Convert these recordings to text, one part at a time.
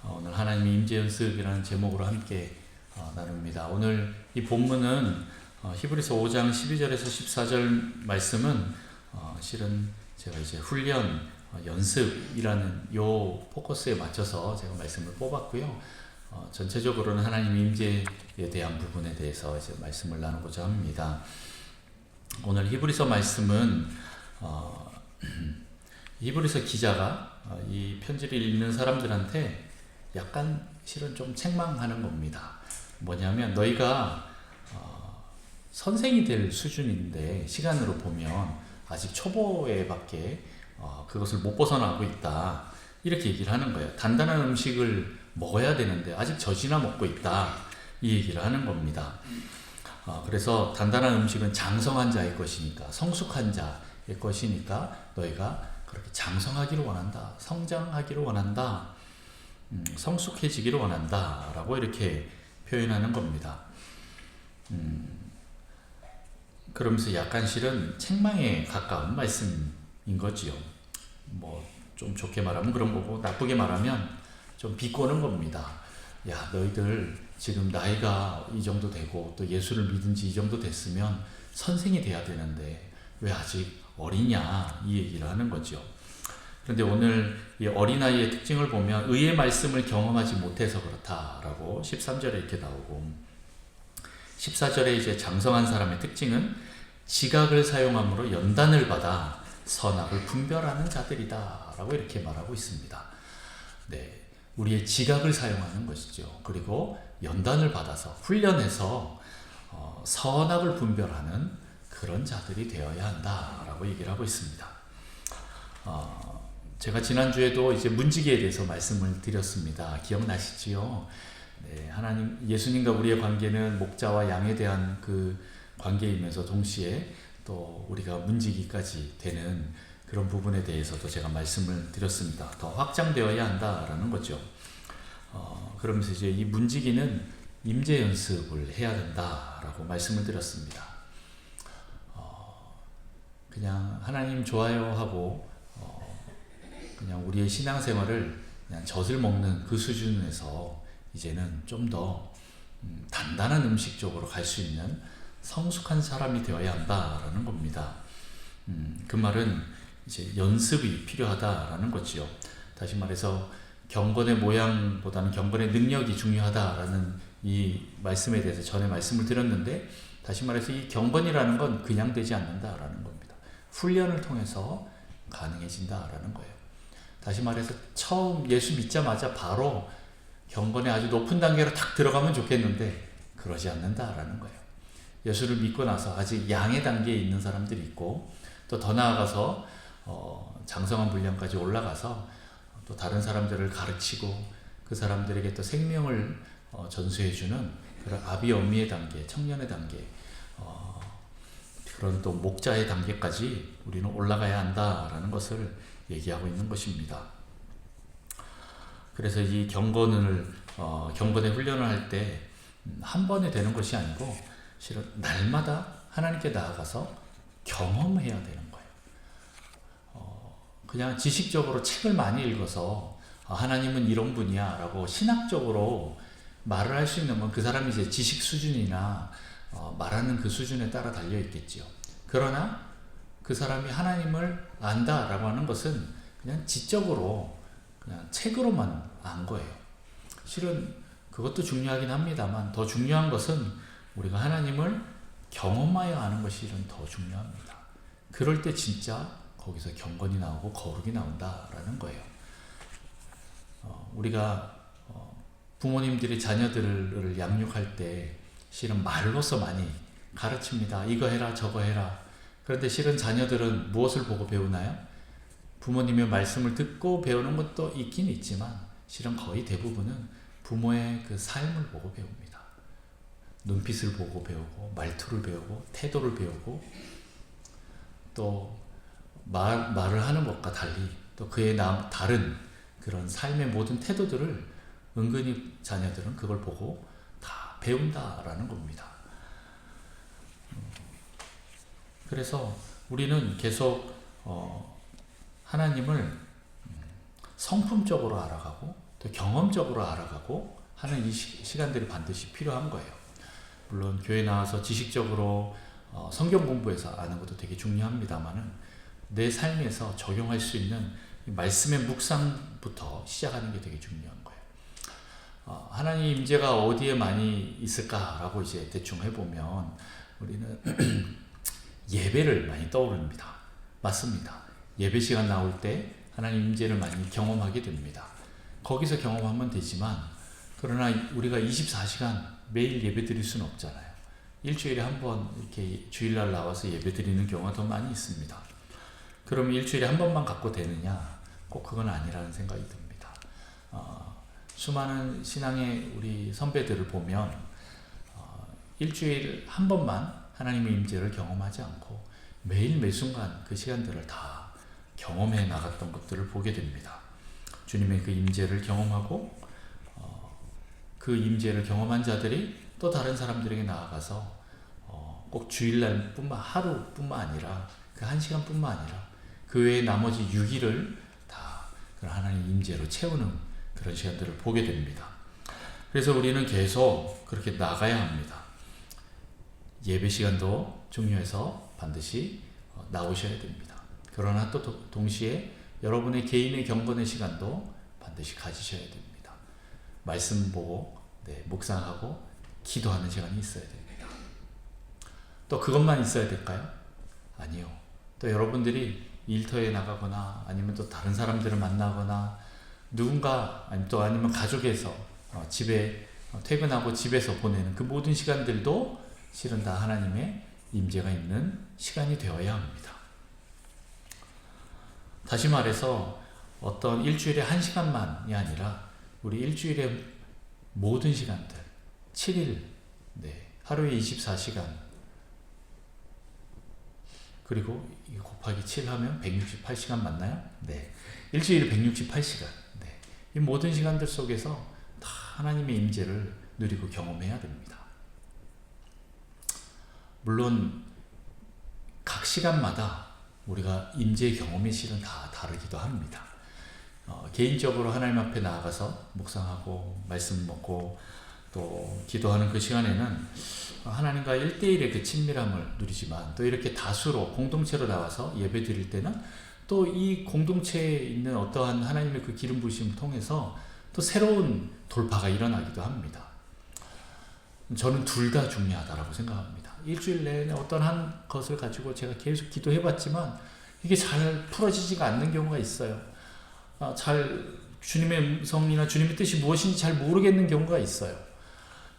오늘 하나님의 임재 연습이라는 제목으로 함께 나눕니다. 오늘 이 본문은 히브리서 5장 12절에서 14절 말씀은 실은 제가 이제 훈련, 연습이라는 요 포커스에 맞춰서 제가 말씀을 뽑았고요. 전체적으로는 하나님의 임재에 대한 부분에 대해서 이제 말씀을 나누고자 합니다. 오늘 히브리서 말씀은 히브리서 기자가 이 편지를 읽는 사람들한테 약간 실은 좀 책망하는 겁니다. 뭐냐면 너희가 선생이 될 수준인데 시간으로 보면 아직 초보에 밖에 그것을 못 벗어나고 있다, 이렇게 얘기를 하는 거예요. 단단한 음식을 먹어야 되는데 아직 젖이나 먹고 있다, 이 얘기를 하는 겁니다. 그래서 단단한 음식은 장성한 자의 것이니까, 성숙한 자의 것이니까 너희가 그렇게 장성하기를 원한다, 성장하기를 원한다, 성숙해지기를 원한다 라고 이렇게 표현하는 겁니다. 그러면서 약간 실은 책망에 가까운 말씀인 거지요. 뭐 좀 좋게 말하면 그런 거고, 나쁘게 말하면 좀 비꼬는 겁니다. 야, 너희들 지금 나이가 이 정도 되고 또 예수를 믿은 지 이 정도 됐으면 선생이 돼야 되는데 왜 아직 어리냐, 이 얘기를 하는 거죠. 그런데 오늘 이 어린아이의 특징을 보면 의의 말씀을 경험하지 못해서 그렇다라고 13절에 이렇게 나오고, 14절에 이제 장성한 사람의 특징은 지각을 사용함으로 연단을 받아 선악을 분별하는 자들이다 라고 이렇게 말하고 있습니다. 네, 우리의 지각을 사용하는 것이죠. 그리고 연단을 받아서 훈련해서 선악을 분별하는 그런 자들이 되어야 한다라고 얘기를 하고 있습니다. 제가 지난주에도 이제 문지기에 대해서 말씀을 드렸습니다. 기억나시지요? 네, 하나님, 예수님과 우리의 관계는 목자와 양에 대한 그 관계이면서 동시에 또 우리가 문지기까지 되는 그런 부분에 대해서도 제가 말씀을 드렸습니다. 더 확장되어야 한다라는 거죠. 그러면서 이제 이 문지기는 임재 연습을 해야 된다라고 말씀을 드렸습니다. 그냥 하나님 좋아요 하고 그냥 우리의 신앙생활을 그냥 젖을 먹는 그 수준에서 이제는 좀 더 단단한 음식 쪽으로 갈 수 있는 성숙한 사람이 되어야 한다라는 겁니다. 그 말은 이제 연습이 필요하다라는 거지요. 다시 말해서 경건의 모양보다는 경건의 능력이 중요하다라는 이 말씀에 대해서 전에 말씀을 드렸는데, 다시 말해서 이 경건이라는 건 그냥 되지 않는다라는 겁니다. 훈련을 통해서 가능해진다라는 거예요. 다시 말해서 처음 예수 믿자마자 바로 경건의 아주 높은 단계로 탁 들어가면 좋겠는데 그러지 않는다라는 거예요. 예수를 믿고 나서 아직 양의 단계에 있는 사람들이 있고, 또 더 나아가서 장성한 분량까지 올라가서 또 다른 사람들을 가르치고 그 사람들에게 또 생명을 전수해주는 그런 아비 어미의 단계, 청년의 단계, 그런 또 목자의 단계까지 우리는 올라가야 한다라는 것을 얘기하고 있는 것입니다. 그래서 이 경건의 훈련을 할 때 한 번에 되는 것이 아니고 실은 날마다 하나님께 나아가서 경험해야 되는 거예요. 그냥 지식적으로 책을 많이 읽어서 하나님은 이런 분이야 라고 신학적으로 말을 할 수 있는 건 그 사람이 이제 지식 수준이나 말하는 그 수준에 따라 달려 있겠지요. 그러나 그 사람이 하나님을 안다라고 하는 것은 그냥 지적으로 그냥 책으로만 안 거예요. 실은 그것도 중요하긴 합니다만 더 중요한 것은 우리가 하나님을 경험하여 아는 것이 실은 더 중요합니다. 그럴 때 진짜 거기서 경건이 나오고 거룩이 나온다라는 거예요. 우리가 부모님들이 자녀들을 양육할 때 실은 말로서 많이 가르칩니다. 이거 해라 저거 해라. 그런데 실은 자녀들은 무엇을 보고 배우나요? 부모님의 말씀을 듣고 배우는 것도 있긴 있지만 실은 거의 대부분은 부모의 그 삶을 보고 배웁니다. 눈빛을 보고 배우고, 말투를 배우고, 태도를 배우고, 또 말을 하는 것과 달리 또 그의 다른 그런 삶의 모든 태도들을 은근히 자녀들은 그걸 보고 다 배운다라는 겁니다. 그래서 우리는 계속 하나님을 성품적으로 알아가고 또 경험적으로 알아가고 하는 이 시간들이 반드시 필요한 거예요. 물론 교회 나와서 지식적으로 성경 공부해서 아는 것도 되게 중요합니다만은 내 삶에서 적용할 수 있는 말씀의 묵상부터 시작하는 게 되게 중요한 거예요. 하나님 임재가 어디에 많이 있을까라고 이제 대충 해보면 우리는 예배를 많이 떠오릅니다. 맞습니다. 예배 시간 나올 때 하나님 임재를 많이 경험하게 됩니다. 거기서 경험하면 되지만 그러나 우리가 24시간 매일 예배 드릴 수는 없잖아요. 일주일에 한 번 이렇게 주일날 나와서 예배 드리는 경우가 더 많이 있습니다. 그럼 일주일에 한 번만 갖고 되느냐? 꼭 그건 아니라는 생각이 듭니다. 수많은 신앙의 우리 선배들을 보면 일주일 한 번만 하나님의 임재를 경험하지 않고 매일 매순간 그 시간들을 다 경험해 나갔던 것들을 보게 됩니다. 주님의 그 임재를 경험하고 그 임재를 경험한 자들이 또 다른 사람들에게 나아가서 꼭 주일날 하루뿐만 아니라 그 한 시간뿐만 아니라 그 외에 나머지 6일을 다 하나님 임재로 채우는 그런 시간들을 보게 됩니다. 그래서 우리는 계속 그렇게 나가야 합니다. 예배 시간도 중요해서 반드시 나오셔야 됩니다. 그러나 또 동시에 여러분의 개인의 경건의 시간도 반드시 가지셔야 됩니다. 말씀 보고 묵상하고 기도하는 시간이 있어야 됩니다. 또 그것만 있어야 될까요? 아니요. 또 여러분들이 일터에 나가거나 아니면 또 다른 사람들을 만나거나 누군가 아니면 가족에서 집에 퇴근하고 집에서 보내는 그 모든 시간들도 실은 다 하나님의 임재가 있는 시간이 되어야 합니다. 다시 말해서 어떤 일주일에 한 시간만이 아니라 우리 일주일의 모든 시간들 7일 하루에 24시간 그리고 곱하기 7 하면 168시간 맞나요? 네. 일주일에 168시간. 네. 이 모든 시간들 속에서 다 하나님의 임재를 누리고 경험해야 됩니다. 물론 각 시간마다 우리가 임재 경험의 실은 다 다르기도 합니다. 개인적으로 하나님 앞에 나아가서 묵상하고 말씀 먹고 또 기도하는 그 시간에는 하나님과 1대1의 그 친밀함을 누리지만 또 이렇게 다수로 공동체로 나와서 예배 드릴 때는 또 이 공동체에 있는 어떠한 하나님의 그 기름 부으심을 통해서 또 새로운 돌파가 일어나기도 합니다. 저는 둘 다 중요하다고 생각합니다. 일주일 내내 어떤 한 것을 가지고 제가 계속 기도해봤지만 이게 잘 풀어지지가 않는 경우가 있어요. 잘 주님의 성이나 주님의 뜻이 무엇인지 잘 모르겠는 경우가 있어요.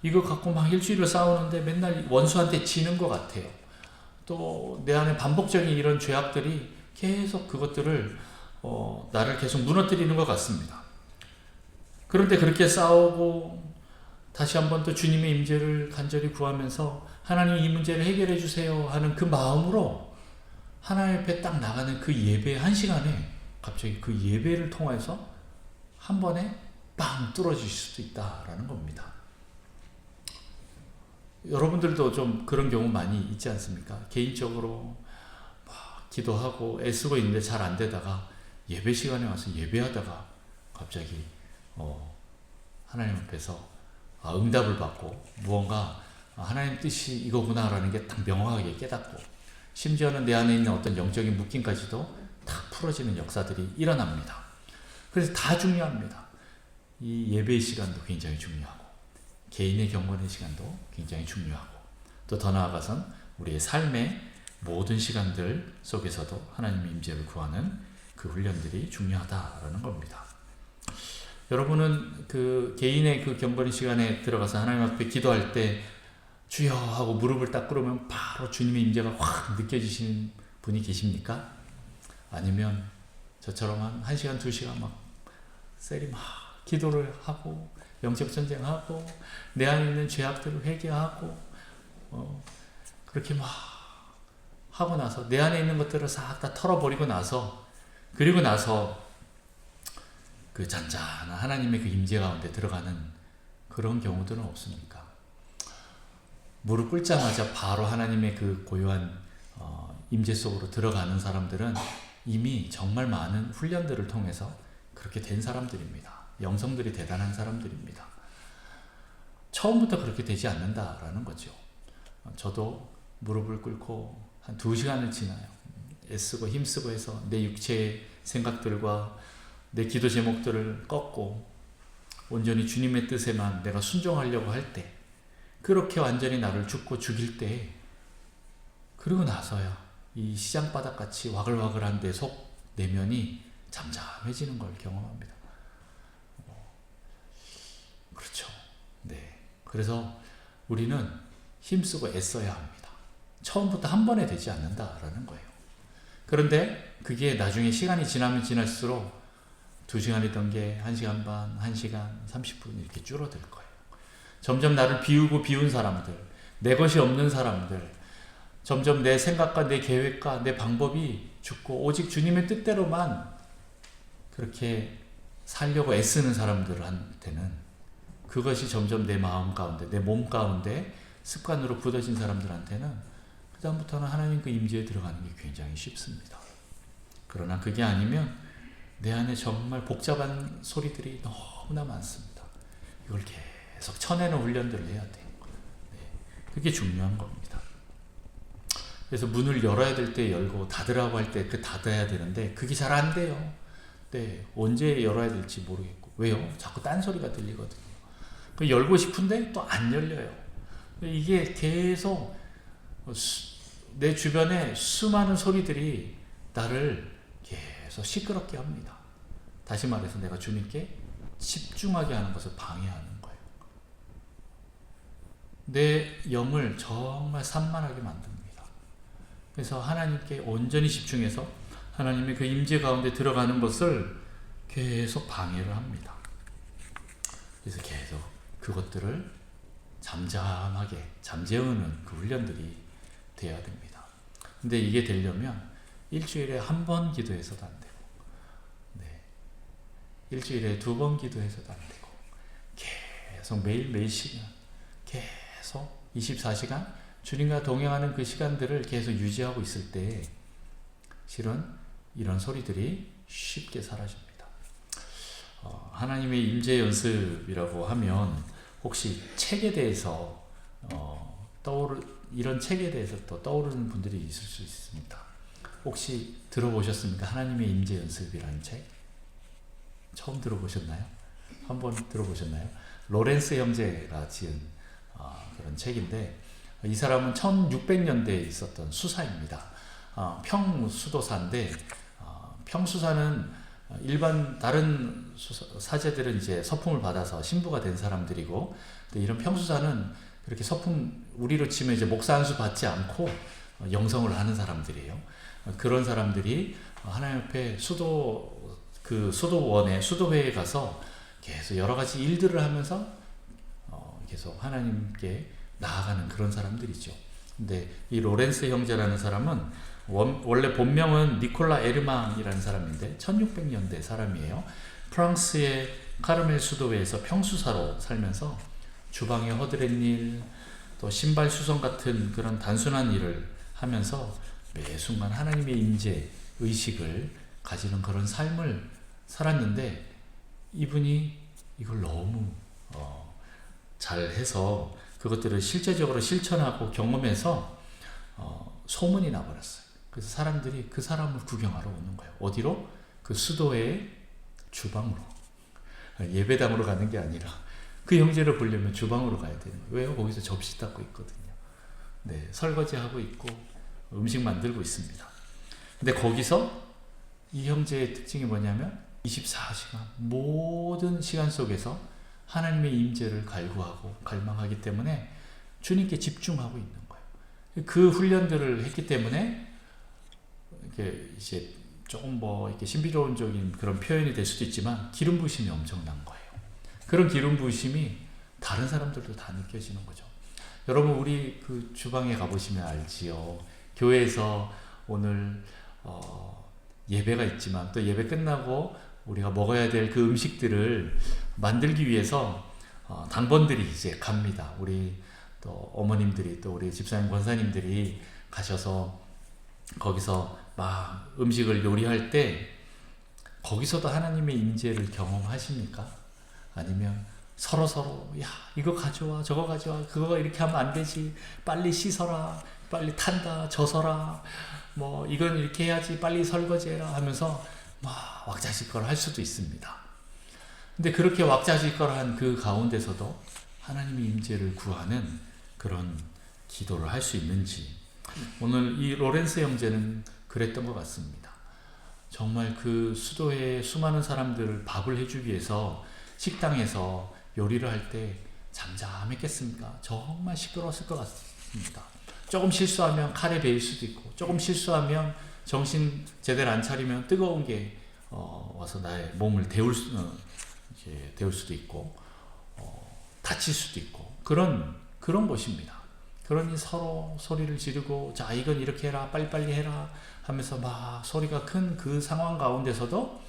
이거 갖고 막 일주일을 싸우는데 맨날 원수한테 지는 것 같아요. 또 내 안에 반복적인 이런 죄악들이 계속 그것들을 나를 계속 무너뜨리는 것 같습니다. 그런데 그렇게 싸우고 다시 한번 또 주님의 임재를 간절히 구하면서 하나님 이 문제를 해결해 주세요 하는 그 마음으로 하나님 앞에 딱 나가는 그 예배 한 시간에 갑자기 그 예배를 통해서 한 번에 빵 뚫어질 수도 있다라는 겁니다. 여러분들도 좀 그런 경우 많이 있지 않습니까? 개인적으로 막 기도하고 애쓰고 있는데 잘 안 되다가 예배 시간에 와서 예배하다가 갑자기 하나님 앞에서 응답을 받고 무언가 하나님 뜻이 이거구나라는 게 딱 명확하게 깨닫고 심지어는 내 안에 있는 어떤 영적인 묶임까지도 딱 풀어지는 역사들이 일어납니다. 그래서 다 중요합니다. 이 예배의 시간도 굉장히 중요하고 개인의 경건의 시간도 굉장히 중요하고 또 더 나아가선 우리의 삶의 모든 시간들 속에서도 하나님의 임재를 구하는 그 훈련들이 중요하다라는 겁니다. 여러분은 그 개인의 그 경건의 시간에 들어가서 하나님 앞에 기도할 때 주여 하고 무릎을 딱 꿇으면 바로 주님의 임재가 확 느껴지시는 분이 계십니까? 아니면 저처럼 한 시간, 2시간 막 셀이 막 기도를 하고 영적 전쟁하고 내 안에 있는 죄악들을 회개하고 그렇게 막 하고 나서 내 안에 있는 것들을 싹 다 털어버리고 나서 그리고 나서 그 잔잔한 하나님의 그 임재 가운데 들어가는 그런 경우들은 없습니까? 무릎 꿇자마자 바로 하나님의 그 고요한 임재 속으로 들어가는 사람들은 이미 정말 많은 훈련들을 통해서 그렇게 된 사람들입니다. 영성들이 대단한 사람들입니다. 처음부터 그렇게 되지 않는다라는 거죠. 저도 무릎을 꿇고 한 2시간을 지나요. 애쓰고 힘쓰고 해서 내 육체의 생각들과 내 기도 제목들을 꺾고 온전히 주님의 뜻에만 내가 순종하려고 할 때, 그렇게 완전히 나를 죽고 죽일 때, 그리고 나서야 이 시장바닥같이 와글와글한 내 속 내면이 잠잠해지는 걸 경험합니다. 그렇죠. 네. 그래서 우리는 힘쓰고 애써야 합니다. 처음부터 한 번에 되지 않는다라는 거예요. 그런데 그게 나중에 시간이 지나면 지날수록 2시간이던 게 1시간 반, 1시간, 30분 이렇게 줄어들 거예요. 점점 나를 비운 사람들, 내 것이 없는 사람들, 점점 내 생각과 내 계획과 내 방법이 죽고 오직 주님의 뜻대로만 그렇게 살려고 애쓰는 사람들한테는, 그것이 점점 내 마음 가운데, 내 몸 가운데 습관으로 굳어진 사람들한테는 그 다음부터는 하나님 그 임재에 들어가는 게 굉장히 쉽습니다. 그러나 그게 아니면 내 안에 정말 복잡한 소리들이 너무나 많습니다. 이걸 계속 쳐내는 훈련들을 해야 돼요. 네, 그게 중요한 겁니다. 그래서 문을 열어야 될 때 열고 닫으라고 할 때 그 닫아야 되는데 그게 잘 안 돼요. 네, 언제 열어야 될지 모르겠고. 왜요? 자꾸 딴소리가 들리거든요. 열고 싶은데 또 안 열려요. 이게 계속 내 주변에 수많은 소리들이 나를 계속 시끄럽게 합니다. 다시 말해서 내가 주님께 집중하게 하는 것을 방해하는 거예요. 내 영을 정말 산만하게 만듭니다. 그래서 하나님께 온전히 집중해서 하나님의 그 임재 가운데 들어가는 것을 계속 방해를 합니다. 그래서 계속 그것들을 잠잠하게 잠재우는 그 훈련들이 돼야 됩니다. 근데 이게 되려면 일주일에 1번 기도해서도 안 되고, 네, 일주일에 2번 기도해서도 안 되고, 계속 매일 시간, 계속 24시간 주님과 동행하는 그 시간들을 계속 유지하고 있을 때 실은 이런 소리들이 쉽게 사라집니다. 하나님의 임재 연습이라고 하면 혹시 책에 대해서 이런 책에 대해서 또 떠오르는 분들이 있을 수 있습니다. 혹시 들어보셨습니까? 하나님의 임재 연습이라는 책? 처음 들어보셨나요? 한번 들어보셨나요? 로렌스 형제가 지은 그런 책인데, 이 사람은 1600년대에 있었던 수사입니다. 평수도사인데, 평수사는 일반 다른 사제들은 이제 서품을 받아서 신부가 된 사람들이고, 이런 평수사는 그렇게 서품 우리로 치면 이제 목사 한 수 받지 않고 영성을 하는 사람들이에요. 그런 사람들이 하나님 앞에 수도원에 수도회에 가서 계속 여러 가지 일들을 하면서 계속 하나님께 나아가는 그런 사람들이죠. 근데 이 로렌스 형제라는 사람은 원래 본명은 니콜라 에르망이라는 사람인데 1600년대 사람이에요. 프랑스의 카르멜 수도회에서 평수사로 살면서 주방의 허드렛 일, 또 신발 수선 같은 그런 단순한 일을 하면서 매 순간 하나님의 임재 의식을 가지는 그런 삶을 살았는데, 이분이 이걸 너무 잘해서 그것들을 실제적으로 실천하고 경험해서 소문이 나버렸어요. 그래서 사람들이 그 사람을 구경하러 오는 거예요. 어디로? 그 수도의 주방으로. 예배당으로 가는 게 아니라 그 형제를 보려면 주방으로 가야 되는 거예요. 왜요? 거기서 접시 닦고 있거든요. 네, 설거지하고 있고 음식 만들고 있습니다. 근데 거기서 이 형제의 특징이 뭐냐면 24시간 모든 시간 속에서 하나님의 임재를 갈구하고 갈망하기 때문에 주님께 집중하고 있는 거예요. 그 훈련들을 했기 때문에 이게 이제 조금 이렇게 신비로운적인 그런 표현이 될 수도 있지만 기름 부으심이 엄청난 거예요. 그런 기름 부으심이 다른 사람들도 다 느껴지는 거죠. 여러분, 우리 그 주방에 가보시면 알지요. 교회에서 오늘 예배가 있지만 또 예배 끝나고 우리가 먹어야 될 그 음식들을 만들기 위해서 당번들이 이제 갑니다. 우리 또 어머님들이 또 우리 집사님 권사님들이 가셔서 거기서 막 음식을 요리할 때 거기서도 하나님의 임재를 경험하십니까? 아니면 서로 야 이거 가져와 저거 가져와 그거 이렇게 하면 안 되지 빨리 씻어라 빨리 탄다 젖어라 뭐 이건 이렇게 해야지 빨리 설거지해라 하면서 막 왁자지껄을 할 수도 있습니다. 근데 그렇게 왁자지껄한 그 가운데서도 하나님의 임재를 구하는 그런 기도를 할 수 있는지, 오늘 이 로렌스 형제는 그랬던 것 같습니다. 정말 그 수도의 수많은 사람들을 밥을 해주기 위해서 식당에서 요리를 할 때 잠잠했겠습니까? 정말 시끄러웠을 것 같습니다. 조금 실수하면 칼에 베일 수도 있고, 조금 실수하면 정신 제대로 안 차리면 뜨거운 게 와서 나의 몸을 데울 수도 있고, 다칠 수도 있고, 그런 곳입니다. 그러니 서로 소리를 지르고, 자, 이건 이렇게 해라, 빨리빨리 해라 하면서 막 소리가 큰 그 상황 가운데서도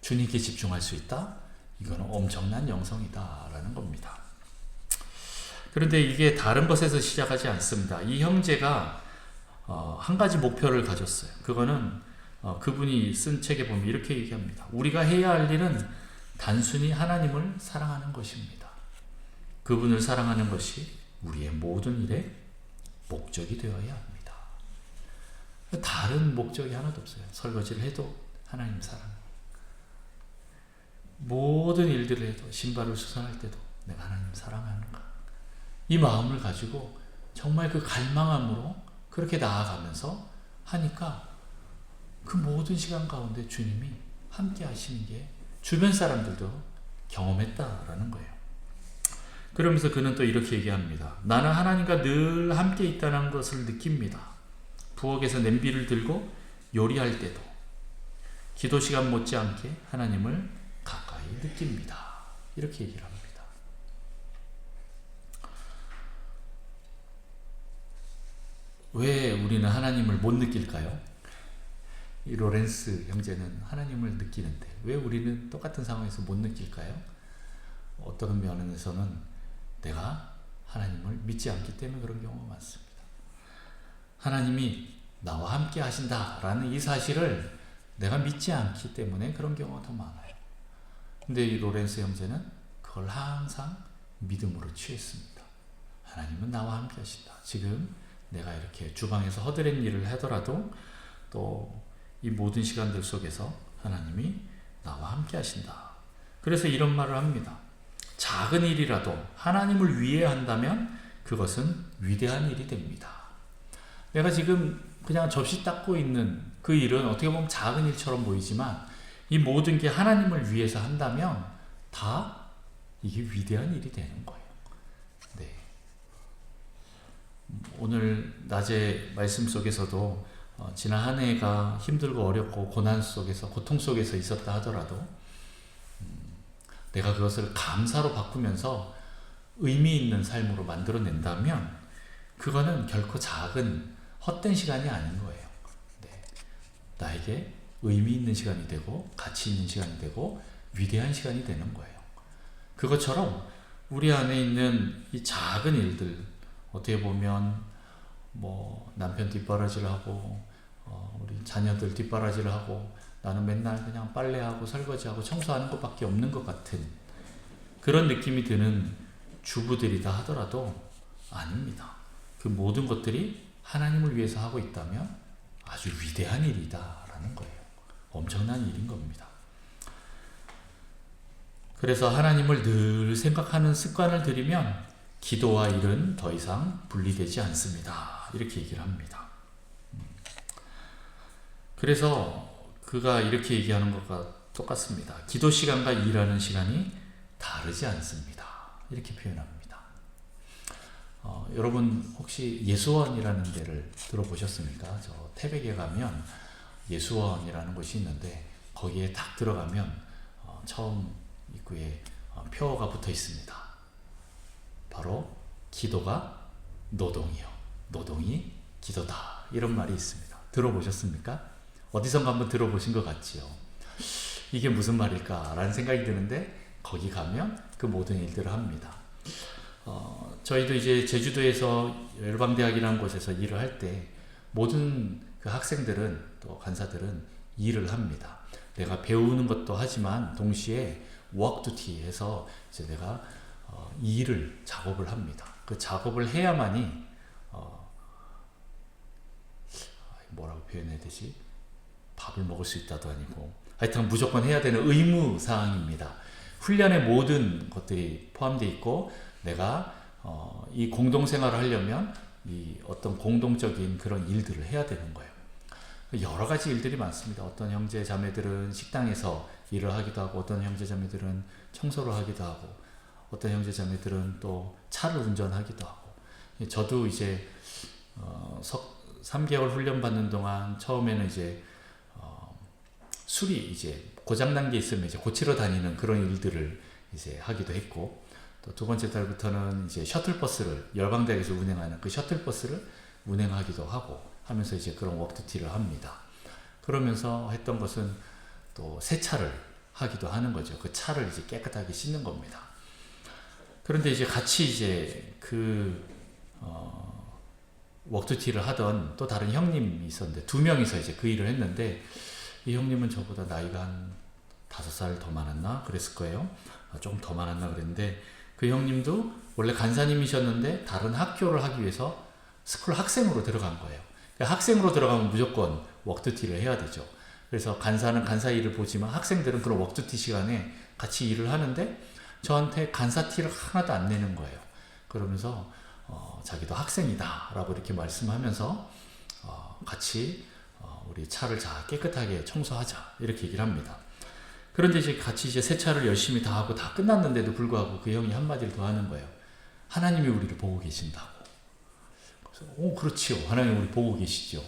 주님께 집중할 수 있다? 이거는 엄청난 영성이다라는 겁니다. 그런데 이게 다른 것에서 시작하지 않습니다. 이 형제가 한 가지 목표를 가졌어요. 그거는 그분이 쓴 책에 보면 이렇게 얘기합니다. 우리가 해야 할 일은 단순히 하나님을 사랑하는 것입니다. 그분을 사랑하는 것이 우리의 모든 일의 목적이 되어야 합니다. 다른 목적이 하나도 없어요. 설거지를 해도 하나님 사랑, 모든 일들을 해도, 신발을 수선할 때도 내가 하나님 사랑하는가, 이 마음을 가지고 정말 그 갈망함으로 그렇게 나아가면서 하니까 그 모든 시간 가운데 주님이 함께 하시는 게 주변 사람들도 경험했다라는 거예요. 그러면서 그는 또 이렇게 얘기합니다. 나는 하나님과 늘 함께 있다는 것을 느낍니다. 부엌에서 냄비를 들고 요리할 때도, 기도 시간 못지않게 하나님을 가까이 느낍니다. 이렇게 얘기를 합니다. 왜 우리는 하나님을 못 느낄까요? 이 로렌스 형제는 하나님을 느끼는데 왜 우리는 똑같은 상황에서 못 느낄까요? 어떤 면에서는 내가 하나님을 믿지 않기 때문에 그런 경우가 많습니다. 하나님이 나와 함께 하신다라는 이 사실을 내가 믿지 않기 때문에 그런 경우가 더 많아요. 근데 이 로렌스 형제는 그걸 항상 믿음으로 취했습니다. 하나님은 나와 함께 하신다. 지금 내가 이렇게 주방에서 허드렛 일을 하더라도 또 이 모든 시간들 속에서 하나님이 나와 함께 하신다. 그래서 이런 말을 합니다. 작은 일이라도 하나님을 위해 한다면 그것은 위대한 일이 됩니다. 내가 지금 그냥 접시 닦고 있는 그 일은 어떻게 보면 작은 일처럼 보이지만 이 모든 게 하나님을 위해서 한다면 다 이게 위대한 일이 되는 거예요. 네. 오늘 낮에 말씀 속에서도 지난 한 해가 힘들고 어렵고 고난 속에서, 고통 속에서 있었다 하더라도 내가 그것을 감사로 바꾸면서 의미 있는 삶으로 만들어낸다면 그거는 결코 작은 헛된 시간이 아닌 거예요. 네. 나에게 의미 있는 시간이 되고 가치 있는 시간이 되고 위대한 시간이 되는 거예요. 그것처럼 우리 안에 있는 이 작은 일들, 어떻게 보면 뭐 남편 뒷바라지를 하고 우리 자녀들 뒷바라지를 하고 나는 맨날 그냥 빨래하고 설거지하고 청소하는 것밖에 없는 것 같은 그런 느낌이 드는 주부들이다 하더라도 아닙니다. 그 모든 것들이 하나님을 위해서 하고 있다면 아주 위대한 일이다라는 거예요. 엄청난 일인 겁니다. 그래서 하나님을 늘 생각하는 습관을 들이면 기도와 일은 더 이상 분리되지 않습니다. 이렇게 얘기를 합니다. 그래서 그가 이렇게 얘기하는 것과 똑같습니다. 기도 시간과 일하는 시간이 다르지 않습니다. 이렇게 표현합니다. 여러분 혹시 예수원이라는 데를 들어보셨습니까? 저 태백에 가면 예수원이라는 곳이 있는데 거기에 딱 들어가면 처음 입구에 표어가 붙어 있습니다. 바로 기도가 노동이요, 노동이 기도다, 이런 말이 있습니다. 들어보셨습니까? 어디선가 한번 들어보신 것 같지요. 이게 무슨 말일까 라는 생각이 드는데 거기 가면 그 모든 일들을 합니다. 저희도 이제 제주도에서 열방대학이라는 곳에서 일을 할 때 모든 그 학생들은 또 간사들은 일을 합니다. 내가 배우는 것도 하지만 동시에 워크 두티 해서 이제 내가 이 일을 작업을 합니다. 그 작업을 해야만이 뭐라고 표현해야 되지? 밥을 먹을 수 있다도 아니고 하여튼 무조건 해야 되는 의무 사항입니다. 훈련의 모든 것들이 포함되어 있고 내가 이 공동생활을 하려면 이 어떤 공동적인 그런 일들을 해야 되는 거예요. 여러 가지 일들이 많습니다. 어떤 형제 자매들은 식당에서 일을 하기도 하고 어떤 형제 자매들은 청소를 하기도 하고 어떤 형제 자매들은 또 차를 운전하기도 하고 저도 이제 3개월 훈련 받는 동안 처음에는 이제 술이 이제 고장난 게 있으면 이제 고치러 다니는 그런 일들을 이제 하기도 했고 또 두 번째 달부터는 이제 셔틀버스를 열방대학에서 운행하는 그 셔틀버스를 운행하기도 하고 하면서 이제 그런 워크두티를 합니다. 그러면서 했던 것은 또 세차를 하기도 하는 거죠. 그 차를 이제 깨끗하게 씻는 겁니다. 그런데 이제 같이 이제 그 워크두티를 하던 또 다른 형님이 있었는데 두 명이서 이제 그 일을 했는데 이 형님은 저보다 나이가 한 5살 더 많았나 그랬을 거예요. 조금 더 많았나 그랬는데 그 형님도 원래 간사님이셨는데 다른 학교를 하기 위해서 스쿨 학생으로 들어간 거예요. 그러니까 학생으로 들어가면 무조건 워크두티를 해야 되죠. 그래서 간사는 간사 일을 보지만 학생들은 그런 워크두티 시간에 같이 일을 하는데 저한테 간사 티를 하나도 안 내는 거예요. 그러면서 자기도 학생이다 라고 이렇게 말씀하면서 같이 우리 차를 깨끗하게 청소하자 이렇게 얘기를 합니다. 그런데 이제 같이 이제 세차를 열심히 다 하고 다 끝났는데도 불구하고 그 형이 한마디를 더 하는 거예요. 하나님이 우리를 보고 계신다고. 그래서 그렇지요. 하나님 우리 보고 계시죠.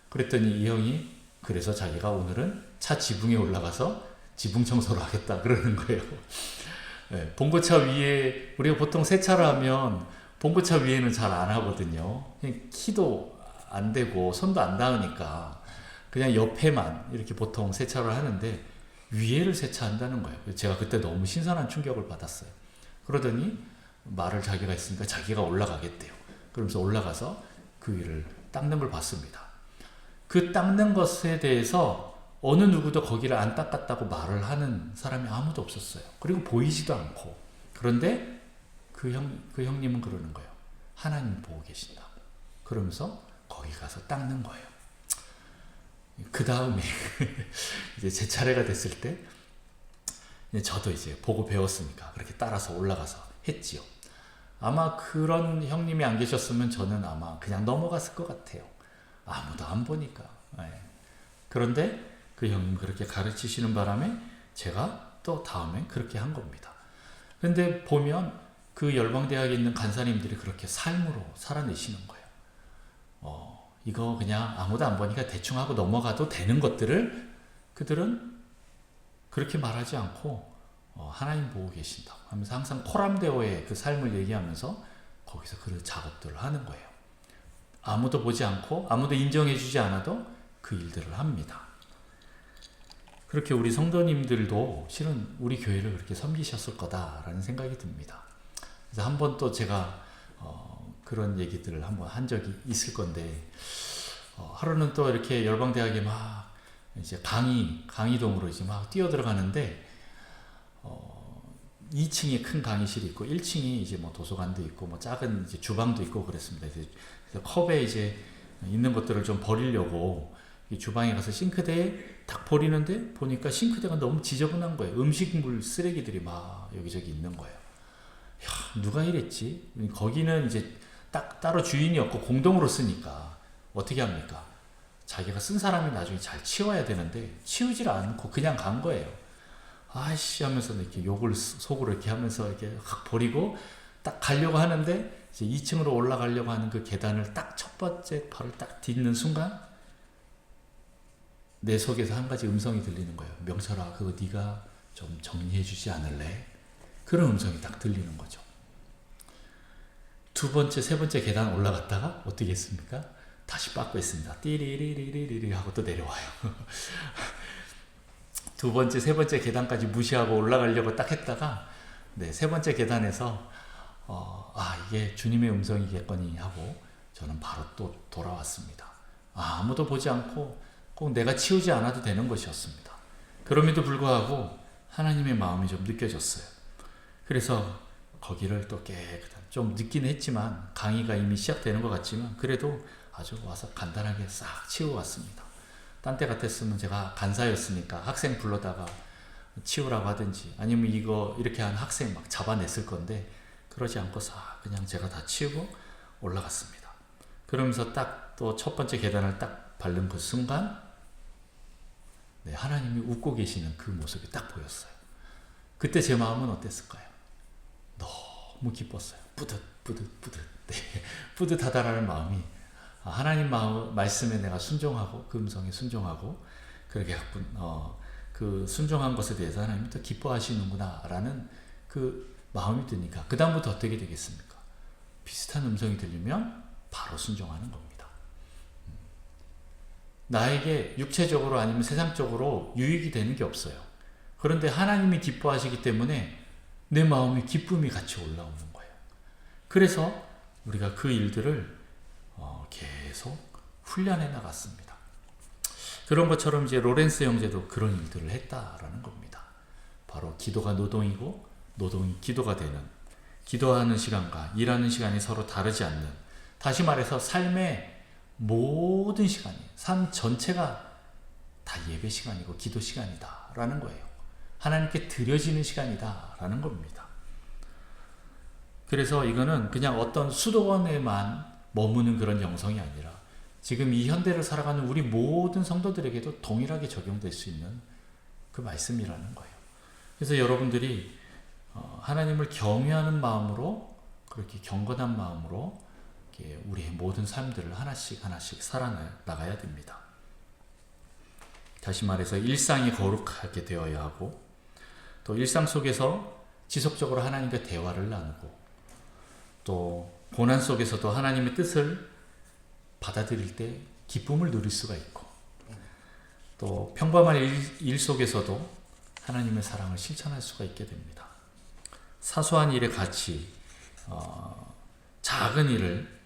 그랬더니 이 형이 그래서 자기가 오늘은 차 지붕에 올라가서 지붕 청소를 하겠다 그러는 거예요. 네, 봉고차 위에 우리가 보통 세차를 하면 봉고차 위에는 잘 안 하거든요. 키도 안 되고 손도 안 닿으니까 그냥 옆에만 이렇게 보통 세차를 하는데 위에를 세차한다는 거예요. 제가 그때 너무 신선한 충격을 받았어요. 그러더니 말을 자기가 했으니까 자기가 올라가겠대요. 그러면서 올라가서 그 위를 닦는 걸 봤습니다. 그 닦는 것에 대해서 어느 누구도 거기를 안 닦았다고 말을 하는 사람이 아무도 없었어요. 그리고 보이지도 않고. 그런데 그 형님은 그러는 거예요. 하나님 보고 계신다. 그러면서 거기 가서 닦는 거예요. 그 다음에 이제 제 차례가 됐을 때 저도 이제 보고 배웠으니까 그렇게 따라서 올라가서 했지요. 아마 그런 형님이 안 계셨으면 저는 아마 그냥 넘어갔을 것 같아요. 아무도 안 보니까. 네. 그런데 그 형님 그렇게 가르치시는 바람에 제가 또 다음에 그렇게 한 겁니다. 근데 보면 그 열방대학에 있는 간사님들이 그렇게 삶으로 살아내시는 거예요. 이거 그냥 아무도 안 보니까 대충 하고 넘어가도 되는 것들을 그들은 그렇게 말하지 않고 하나님 보고 계신다고 하면서 항상 코람데오의 그 삶을 얘기하면서 거기서 그 작업들을 하는 거예요. 아무도 보지 않고 아무도 인정해 주지 않아도 그 일들을 합니다. 그렇게 우리 성도님들도 실은 우리 교회를 그렇게 섬기셨을 거다라는 생각이 듭니다. 그래서 한 번 또 제가 그런 얘기들을 한번 한 적이 있을 건데 하루는 또 이렇게 열방대학에 막 이제 강의동으로 이제 막 뛰어 들어가는데 2층에 큰 강의실이 있고 1층이 이제 뭐 도서관도 있고 뭐 작은 이제 주방도 있고 그랬습니다. 그래서 컵에 이제 있는 것들을 좀 버리려고 이 주방에 가서 싱크대에 딱 버리는데 보니까 싱크대가 너무 지저분한 거예요. 음식물 쓰레기들이 막 여기저기 있는 거예요. 야, 누가 이랬지? 거기는 이제 딱 따로 주인이 없고 공동으로 쓰니까 어떻게 합니까? 자기가 쓴 사람이 나중에 잘 치워야 되는데 치우질 않고 그냥 간 거예요. 아이씨 하면서 이렇게 욕을 속으로 이렇게 하면서 이렇게 확 버리고 딱 가려고 하는데 이제 2층으로 올라가려고 하는 그 계단을 딱 첫 번째 발을 딱 딛는 순간 내 속에서 한 가지 음성이 들리는 거예요. 명철아, 그거 네가 좀 정리해 주지 않을래? 그런 음성이 딱 들리는 거죠. 두 번째, 세 번째 계단 올라갔다가 어떻게 했습니까? 다시 빠꾸 했습니다. 띠리리리리리 하고 또 내려와요. 두 번째, 세 번째 계단까지 무시하고 올라가려고 딱 했다가 세 번째 계단에서 이게 주님의 음성이겠거니 하고 저는 바로 또 돌아왔습니다. 아무도 보지 않고 꼭 내가 치우지 않아도 되는 것이었습니다. 그럼에도 불구하고 하나님의 마음이 좀 느껴졌어요. 그래서 거기를 또 깨끗한, 좀 늦긴 했지만 강의가 이미 시작되는 것 같지만 그래도 아주 와서 간단하게 싹 치우고 갔습니다. 딴 때 같았으면 제가 간사였으니까 학생 불러다가 치우라고 하든지 아니면 이거 이렇게 한 학생 막 잡아냈을 건데 그러지 않고 싹 그냥 제가 다 치우고 올라갔습니다. 그러면서 딱 또 첫 번째 계단을 딱 밟는 그 순간 네, 하나님이 웃고 계시는 그 모습이 딱 보였어요. 그때 제 마음은 어땠을까요? 너무 기뻤어요. 뿌듯. 네, 뿌듯하다라는 마음이 하나님 말씀에 내가 순종하고 그 음성에 순종하고 그렇게 그 순종한 것에 대해서 하나님이 더 기뻐하시는구나 라는 그 마음이 드니까 그 다음부터 어떻게 되겠습니까? 비슷한 음성이 들리면 바로 순종하는 겁니다. 나에게 육체적으로 아니면 세상적으로 유익이 되는 게 없어요. 그런데 하나님이 기뻐하시기 때문에 내 마음에 기쁨이 같이 올라오는 거예요. 그래서 우리가 그 일들을 계속 훈련해 나갔습니다. 그런 것처럼 이제 로렌스 형제도 그런 일들을 했다라는 겁니다. 바로 기도가 노동이고 노동이 기도가 되는, 기도하는 시간과 일하는 시간이 서로 다르지 않는, 다시 말해서 삶의 모든 시간이, 삶 전체가 다 예배 시간이고 기도 시간이다 라는 거예요. 하나님께 드려지는 시간이다 라는 겁니다. 그래서 이거는 그냥 어떤 수도원에만 머무는 그런 영성이 아니라 지금 이 현대를 살아가는 우리 모든 성도들에게도 동일하게 적용될 수 있는 그 말씀이라는 거예요. 그래서 여러분들이 하나님을 경외하는 마음으로, 그렇게 경건한 마음으로 우리의 모든 삶들을 하나씩 살아나가야 됩니다. 다시 말해서 일상이 거룩하게 되어야 하고, 또 일상 속에서 지속적으로 하나님과 대화를 나누고, 또 고난 속에서도 하나님의 뜻을 받아들일 때 기쁨을 누릴 수가 있고, 또 평범한 일 속에서도 하나님의 사랑을 실천할 수가 있게 됩니다. 사소한 일의 가치, 작은 일을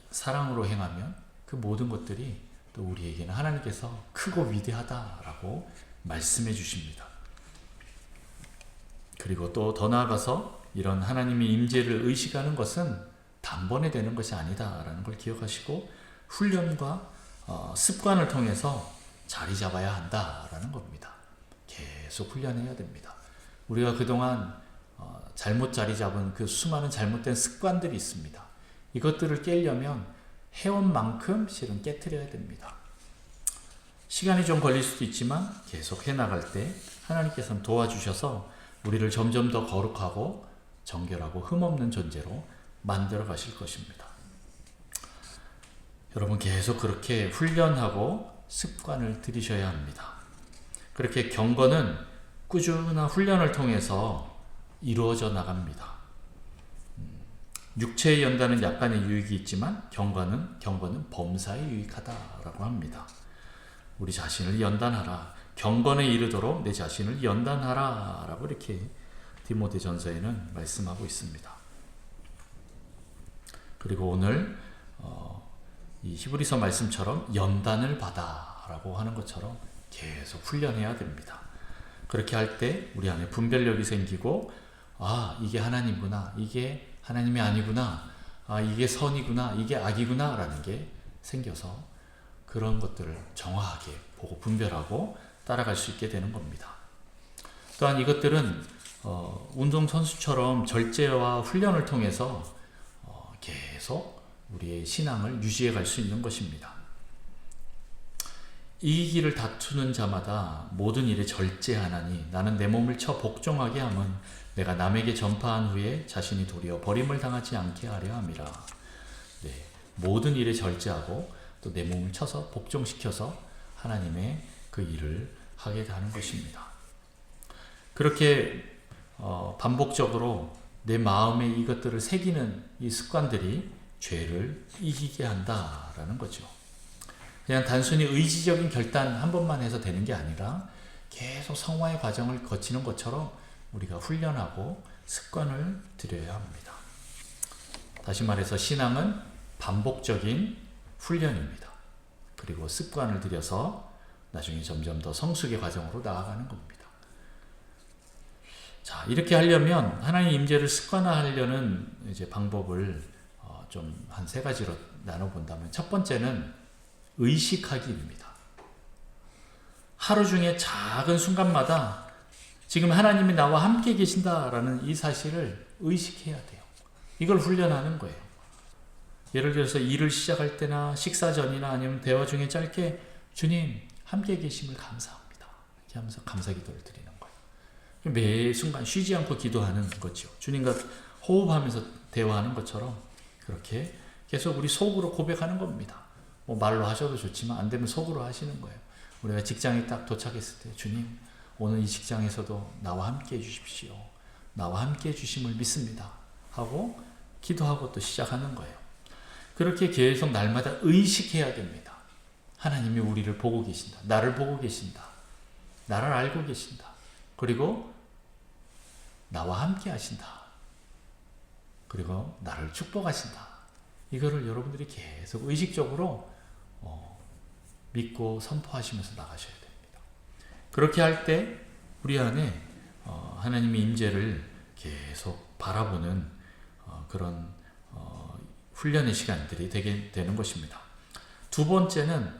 사랑으로 행하면 그 모든 것들이 또 우리에게는 하나님께서 크고 위대하다라고 말씀해 주십니다. 그리고 또 더 나아가서 이런 하나님의 임재를 의식하는 것은 단번에 되는 것이 아니다라는 걸 기억하시고 훈련과 습관을 통해서 자리 잡아야 한다라는 겁니다. 계속 훈련해야 됩니다. 우리가 그동안 잘못 자리 잡은 그 수많은 잘못된 습관들이 있습니다. 이것들을 깨려면 해온 만큼 실은 깨트려야 됩니다. 시간이 좀 걸릴 수도 있지만 계속 해나갈 때 하나님께서는 도와주셔서 우리를 점점 더 거룩하고 정결하고 흠없는 존재로 만들어 가실 것입니다. 여러분 계속 그렇게 훈련하고 습관을 들이셔야 합니다. 그렇게 경건은 꾸준한 훈련을 통해서 이루어져 나갑니다. 육체의 연단은 약간의 유익이 있지만 경건은 범사에 유익하다라고 합니다. 우리 자신을 연단하라. 경건에 이르도록 내 자신을 연단하라 라고 이렇게 디모데전서에는 말씀하고 있습니다. 그리고 오늘 이 히브리서 말씀처럼 연단을 받아라고 하는 것처럼 계속 훈련해야 됩니다. 그렇게 할 때 우리 안에 분별력이 생기고 이게 하나님구나, 이게 하나님이 아니구나, 이게 선이구나, 이게 악이구나 라는 게 생겨서 그런 것들을 정확하게 보고 분별하고 따라갈 수 있게 되는 겁니다. 또한 이것들은 운동선수처럼 절제와 훈련을 통해서 계속 우리의 신앙을 유지해 갈 수 있는 것입니다. 이기기를 다투는 자마다 모든 일에 절제하나니 나는 내 몸을 쳐 복종하게 함은 내가 남에게 전파한 후에 자신이 도리어 버림을 당하지 않게 하려 함이라. 네, 모든 일에 절제하고 또 내 몸을 쳐서 복종시켜서 하나님의 그 일을 하게 하는 것입니다. 그렇게 반복적으로 내 마음에 이것들을 새기는 이 습관들이 죄를 이기게 한다라는 거죠. 그냥 단순히 의지적인 결단 한 번만 해서 되는 게 아니라 계속 성화의 과정을 거치는 것처럼 우리가 훈련하고 습관을 들여야 합니다. 다시 말해서 신앙은 반복적인 훈련입니다. 그리고 습관을 들여서 나중에 점점 더 성숙의 과정으로 나아가는 겁니다. 자, 이렇게 하려면 하나님 임재를 습관화하려는 이제 방법을 좀 한 세 가지로 나눠 본다면, 첫 번째는 의식하기입니다. 하루 중에 작은 순간마다 지금 하나님이 나와 함께 계신다라는 이 사실을 의식해야 돼요. 이걸 훈련하는 거예요. 예를 들어서 일을 시작할 때나 식사 전이나 아니면 대화 중에 짧게 주님 함께 계심을 감사합니다, 이렇게 하면서 감사 기도를 드리는 거예요. 매 순간 쉬지 않고 기도하는 거죠. 주님과 호흡하면서 대화하는 것처럼 그렇게 계속 우리 속으로 고백하는 겁니다. 뭐 말로 하셔도 좋지만 안 되면 속으로 하시는 거예요. 우리가 직장에 딱 도착했을 때 주님 오늘 이 직장에서도 나와 함께 해주십시오, 나와 함께 해주심을 믿습니다 하고 기도하고 또 시작하는 거예요. 그렇게 계속 날마다 의식해야 됩니다. 하나님이 우리를 보고 계신다, 나를 보고 계신다, 나를 알고 계신다, 그리고 나와 함께 하신다, 그리고 나를 축복하신다. 이거를 여러분들이 계속 의식적으로 믿고 선포하시면서 나가셔야 됩니다. 그렇게 할 때 우리 안에 하나님의 임재를 계속 바라보는 그런 훈련의 시간들이 되게 되는 것입니다. 두 번째는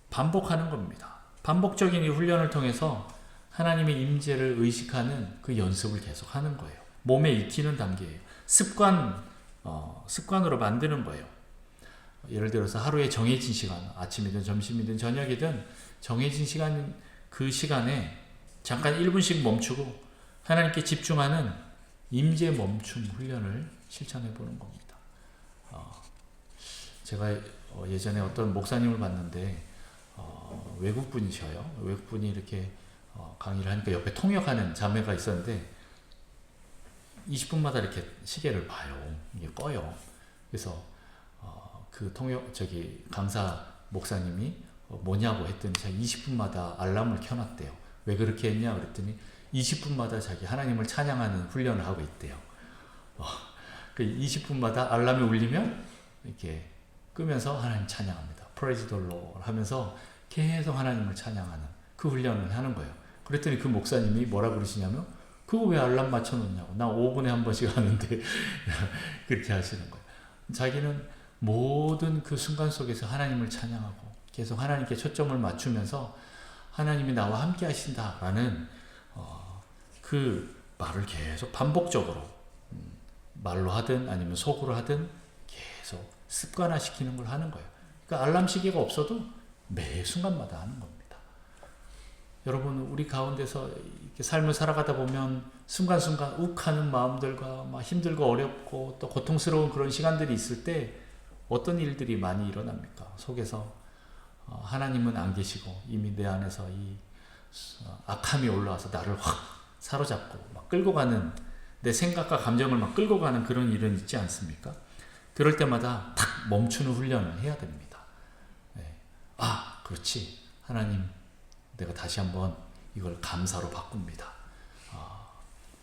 반복하는 겁니다. 반복적인 이 훈련을 통해서 하나님의 임재를 의식하는 그 연습을 계속 하는 거예요. 몸에 익히는 단계예요. 습관으로 만드는 거예요. 예를 들어서 하루에 정해진 시간, 아침이든 점심이든 저녁이든 정해진 시간, 그 시간에 잠깐 1분씩 멈추고 하나님께 집중하는 임재 멈춤 훈련을 실천해 보는 겁니다. 제가 예전에 어떤 목사님을 봤는데 외국분이셔요. 외국분이 이렇게 강의를 하니까 옆에 통역하는 자매가 있었는데 20분마다 이렇게 시계를 봐요. 이게 꺼요. 그래서 그 강사 목사님이 뭐냐고 했더니 자기 20분마다 알람을 켜놨대요. 왜 그렇게 했냐 그랬더니 20분마다 자기 하나님을 찬양하는 훈련을 하고 있대요. 그 20분마다 알람이 울리면 이렇게 끄면서 하나님 찬양합니다, Praise the Lord 하면서 계속 하나님을 찬양하는 그 훈련을 하는 거예요. 그랬더니 그 목사님이 뭐라 그러시냐면, 그거 왜 알람 맞춰놓냐고, 나 5분에 한 번씩 하는데 그렇게 하시는 거예요. 자기는 모든 그 순간 속에서 하나님을 찬양하고 계속 하나님께 초점을 맞추면서 하나님이 나와 함께 하신다라는 그 말을 계속 반복적으로 말로 하든 아니면 속으로 하든 계속 습관화시키는 걸 하는 거예요. 그러니까 알람 시계가 없어도 매 순간마다 하는 겁니다. 여러분, 우리 가운데서 이렇게 삶을 살아가다 보면 순간순간 욱하는 마음들과 막 힘들고 어렵고 또 고통스러운 그런 시간들이 있을 때 어떤 일들이 많이 일어납니까? 속에서 하나님은 안 계시고 이미 내 안에서 이 악함이 올라와서 나를 확 사로잡고 막 끌고 가는, 내 생각과 감정을 막 끌고 가는 그런 일은 있지 않습니까? 그럴 때마다 탁 멈추는 훈련을 해야 됩니다. 네. 그렇지. 하나님, 내가 다시 한번 이걸 감사로 바꿉니다.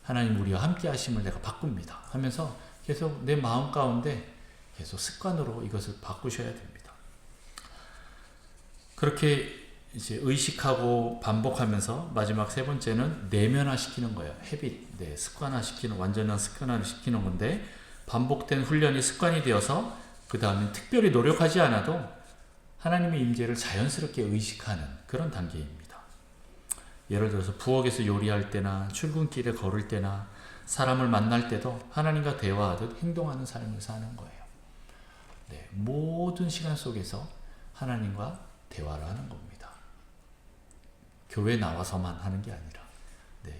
하나님 우리와 함께 하심을 내가 바꿉니다 하면서 계속 내 마음 가운데 계속 습관으로 이것을 바꾸셔야 됩니다. 그렇게 이제 의식하고 반복하면서 마지막 세 번째는 내면화시키는 거예요. 헤빗, 습관화시키는, 완전한 습관화를 시키는 건데, 반복된 훈련이 습관이 되어서 그 다음에 특별히 노력하지 않아도 하나님의 임재를 자연스럽게 의식하는 그런 단계입니다. 예를 들어서 부엌에서 요리할 때나 출근길에 걸을 때나 사람을 만날 때도 하나님과 대화하듯 행동하는 삶을 사는 거예요. 네, 모든 시간 속에서 하나님과 대화를 하는 겁니다. 교회 나와서만 하는 게 아니라,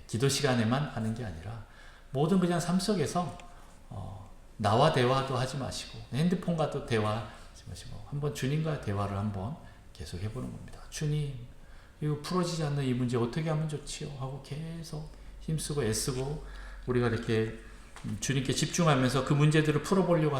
기도 시간에만 하는 게 아니라 모든 그냥 삶 속에서 나와 대화도 하지 마시고 핸드폰과도 대화하지 마시고 한번 주님과 대화를 한번 계속 해보는 겁니다. 주님, 이거 풀어지지 않는 이 문제 어떻게 하면 좋지요? 하고 계속 힘쓰고 애쓰고 우리가 이렇게 주님께 집중하면서 그 문제들을 풀어보려고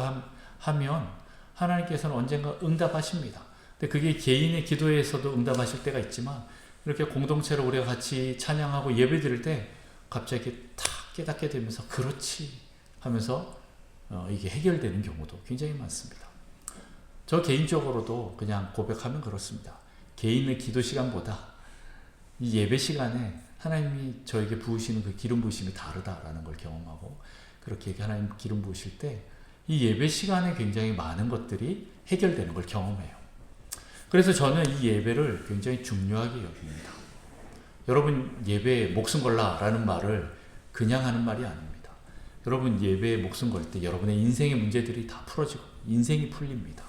하면 하나님께서는 언젠가 응답하십니다. 근데 그게 개인의 기도에서도 응답하실 때가 있지만, 이렇게 공동체로 우리가 같이 찬양하고 예배 드릴 때 갑자기 탁 깨닫게 되면서 그렇지 하면서 이게 해결되는 경우도 굉장히 많습니다. 저 개인적으로도 그냥 고백하면 그렇습니다. 개인의 기도 시간보다 이 예배 시간에 하나님이 저에게 부으시는 그 기름 부으심이 다르다라는 걸 경험하고, 그렇게 하나님 기름 부으실 때 이 예배 시간에 굉장히 많은 것들이 해결되는 걸 경험해요. 그래서 저는 이 예배를 굉장히 중요하게 여깁니다. 여러분, 예배에 목숨 걸라라는 말을 그냥 하는 말이 아닙니다. 여러분, 예배에 목숨 걸 때 여러분의 인생의 문제들이 다 풀어지고 인생이 풀립니다.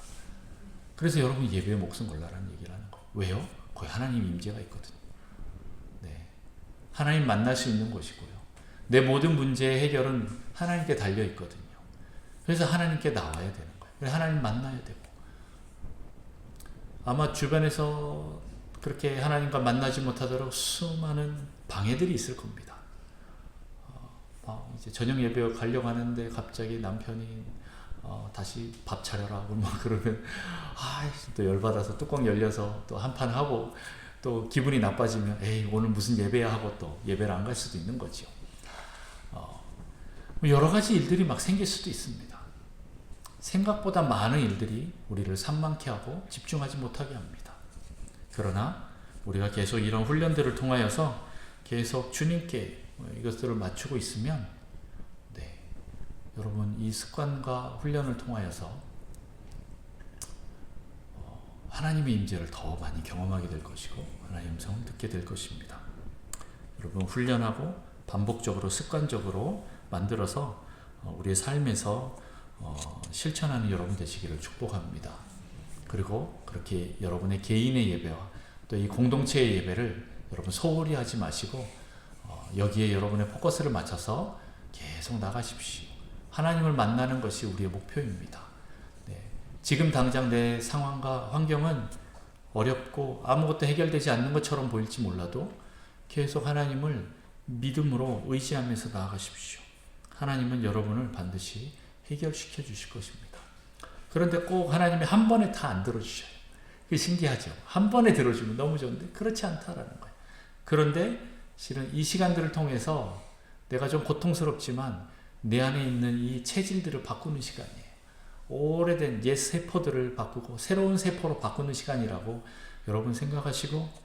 그래서 여러분, 예배에 목숨 걸라라는 얘기를 하는 거예요. 왜요? 거기 하나님 임재가 있거든요. 네, 하나님 만날 수 있는 곳이고요. 내 모든 문제의 해결은 하나님께 달려 있거든요. 그래서 하나님께 나와야 되는 거예요. 그래서 하나님 만나야 되고, 아마 주변에서 그렇게 하나님과 만나지 못하도록 수많은 방해들이 있을 겁니다. 이제 저녁 예배 가려고 하는데 갑자기 남편이 다시 밥 차려라고 막 그러면 또 열받아서 뚜껑 열려서 또 한판 하고, 또 기분이 나빠지면 에이 오늘 무슨 예배야 하고 또 예배를 안 갈 수도 있는 거죠. 여러 가지 일들이 막 생길 수도 있습니다. 생각보다 많은 일들이 우리를 산만케 하고 집중하지 못하게 합니다. 그러나 우리가 계속 이런 훈련들을 통하여서 계속 주님께 이것들을 맞추고 있으면, 네, 여러분, 이 습관과 훈련을 통하여서 하나님의 임재를 더 많이 경험하게 될 것이고 하나님의 음성을 듣게 될 것입니다. 여러분, 훈련하고 반복적으로 습관적으로 만들어서 우리의 삶에서 실천하는 여러분 되시기를 축복합니다. 그리고 그렇게 여러분의 개인의 예배와 또 이 공동체의 예배를 여러분 소홀히 하지 마시고 여기에 여러분의 포커스를 맞춰서 계속 나가십시오. 하나님을 만나는 것이 우리의 목표입니다. 네. 지금 당장 내 상황과 환경은 어렵고 아무것도 해결되지 않는 것처럼 보일지 몰라도 계속 하나님을 믿음으로 의지하면서 나아가십시오. 하나님은 여러분을 반드시 해결시켜 주실 것입니다. 그런데 꼭 하나님이 한 번에 다 안 들어주셔요. 그게 신기하죠. 한 번에 들어주면 너무 좋은데 그렇지 않다라는 거예요. 그런데 실은 이 시간들을 통해서 내가 좀 고통스럽지만 내 안에 있는 이 체질들을 바꾸는 시간이에요. 오래된 옛 세포들을 바꾸고 새로운 세포로 바꾸는 시간이라고 여러분 생각하시고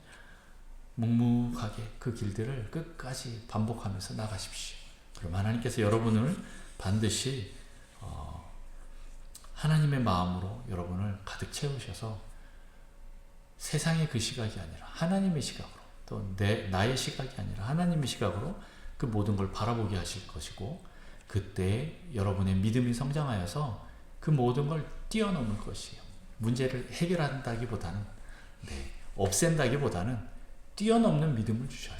묵묵하게 그 길들을 끝까지 반복하면서 나가십시오. 그럼 하나님께서 여러분을 반드시 하나님의 마음으로 여러분을 가득 채우셔서 세상의 그 시각이 아니라 하나님의 시각으로, 또 나의 시각이 아니라 하나님의 시각으로 그 모든 걸 바라보게 하실 것이고, 그때 여러분의 믿음이 성장하여서 그 모든 걸 뛰어넘을 것이에요. 문제를 해결한다기보다는, 없앤다기보다는 뛰어넘는 믿음을 주셔요.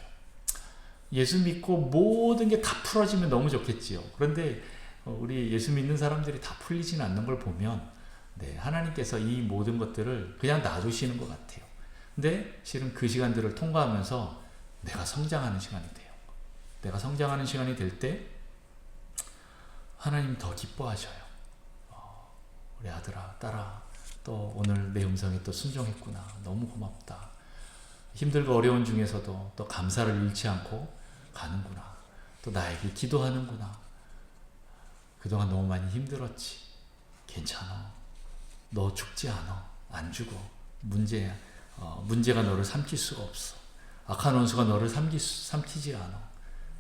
예수 믿고 모든 게 다 풀어지면 너무 좋겠지요. 그런데 우리 예수 믿는 사람들이 다 풀리지는 않는 걸 보면 하나님께서 이 모든 것들을 그냥 놔두시는 것 같아요. 근데 실은 그 시간들을 통과하면서 내가 성장하는 시간이 돼요. 내가 성장하는 시간이 될 때 하나님 더 기뻐하셔요. 우리 아들아, 딸아, 또 오늘 내 음성에 또 순종했구나. 너무 고맙다. 힘들고 어려운 중에서도 또 감사를 잃지 않고 가는구나. 또 나에게 기도하는구나. 그동안 너무 많이 힘들었지. 괜찮아. 너 죽지 않아. 안 죽어. 문제가 너를 삼킬 수가 없어. 악한 원수가 너를 삼키지 않아.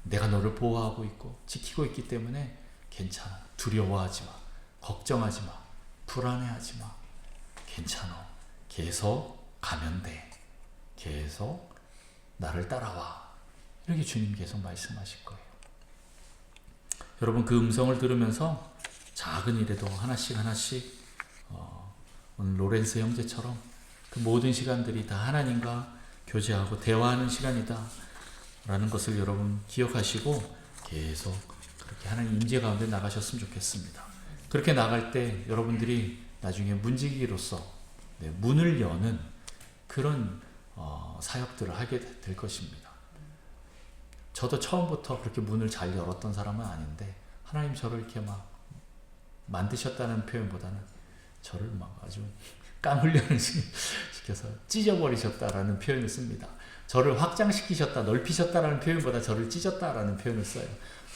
내가 너를 보호하고 있고 지키고 있기 때문에 괜찮아. 두려워하지 마. 걱정하지 마. 불안해하지 마. 괜찮아. 계속 가면 돼. 계속 나를 따라와. 이렇게 주님 계속 말씀하실 거예요. 여러분, 그 음성을 들으면서 작은 일에도 하나씩 오늘 로렌스 형제처럼 그 모든 시간들이 다 하나님과 교제하고 대화하는 시간이다 라는 것을 여러분 기억하시고 계속 그렇게 하나님 임재 가운데 나가셨으면 좋겠습니다. 그렇게 나갈 때 여러분들이 나중에 문지기로서 문을 여는 그런 사역들을 하게 될 것입니다. 저도 처음부터 그렇게 문을 잘 열었던 사람은 아닌데 하나님 저를 이렇게 막 만드셨다는 표현보다는 저를 막 아주 땀 흘려는 시켜서 찢어버리셨다라는 표현을 씁니다. 저를 확장시키셨다, 넓히셨다라는 표현보다 저를 찢었다라는 표현을 써요.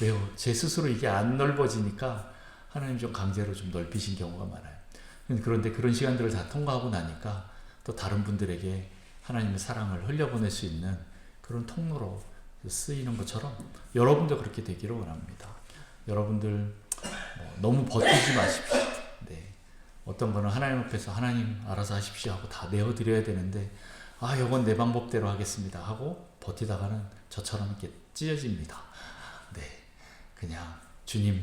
왜요? 제 스스로 이게 안 넓어지니까 하나님 좀 강제로 좀 넓히신 경우가 많아요. 그런데 그런 시간들을 다 통과하고 나니까 또 다른 분들에게 하나님의 사랑을 흘려보낼 수 있는 그런 통로로 쓰이는 것처럼 여러분도 그렇게 되기를 원합니다. 여러분들 너무 버티지 마십시오. 네. 어떤 거는 하나님 앞에서 하나님 알아서 하십시오 하고 다 내어드려야 되는데 이건 내 방법대로 하겠습니다 하고 버티다가는 저처럼 이렇게 찢어집니다. 네. 그냥 주님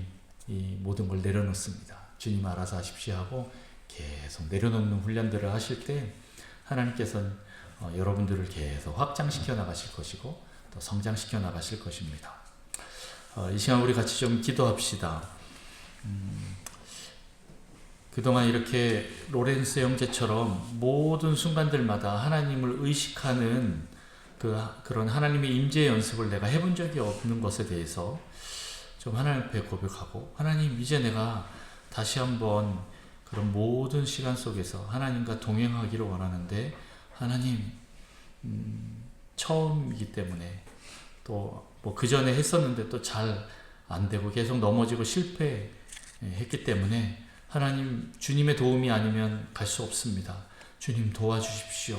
이 모든 걸 내려놓습니다. 주님 알아서 하십시오 하고 계속 내려놓는 훈련들을 하실 때 하나님께서는 여러분들을 계속 확장시켜 나가실 것이고 또 성장시켜 나가실 것입니다. 이 시간 우리 같이 좀 기도합시다. 그동안 이렇게 로렌스 형제처럼 모든 순간들마다 하나님을 의식하는 그런 하나님의 임재 연습을 내가 해본 적이 없는 것에 대해서 좀 하나님 앞에 고백하고, 하나님 이제 내가 다시 한번 그런 모든 시간 속에서 하나님과 동행하기를 원하는데 하나님 처음이기 때문에 또 뭐 그 전에 했었는데 또 잘 안 되고 계속 넘어지고 실패했기 때문에 하나님 주님의 도움이 아니면 갈 수 없습니다. 주님 도와주십시오.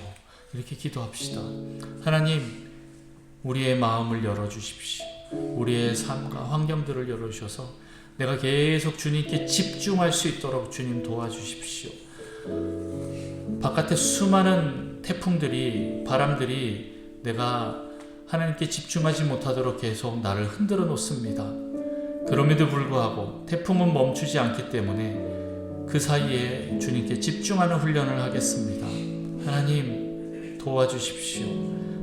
이렇게 기도합시다. 하나님 우리의 마음을 열어주십시오. 우리의 삶과 환경들을 열어주셔서 내가 계속 주님께 집중할 수 있도록 주님 도와주십시오. 바깥에 수많은 태풍들이, 바람들이 내가 하나님께 집중하지 못하도록 계속 나를 흔들어 놓습니다. 그럼에도 불구하고 태풍은 멈추지 않기 때문에 그 사이에 주님께 집중하는 훈련을 하겠습니다. 하나님 도와주십시오.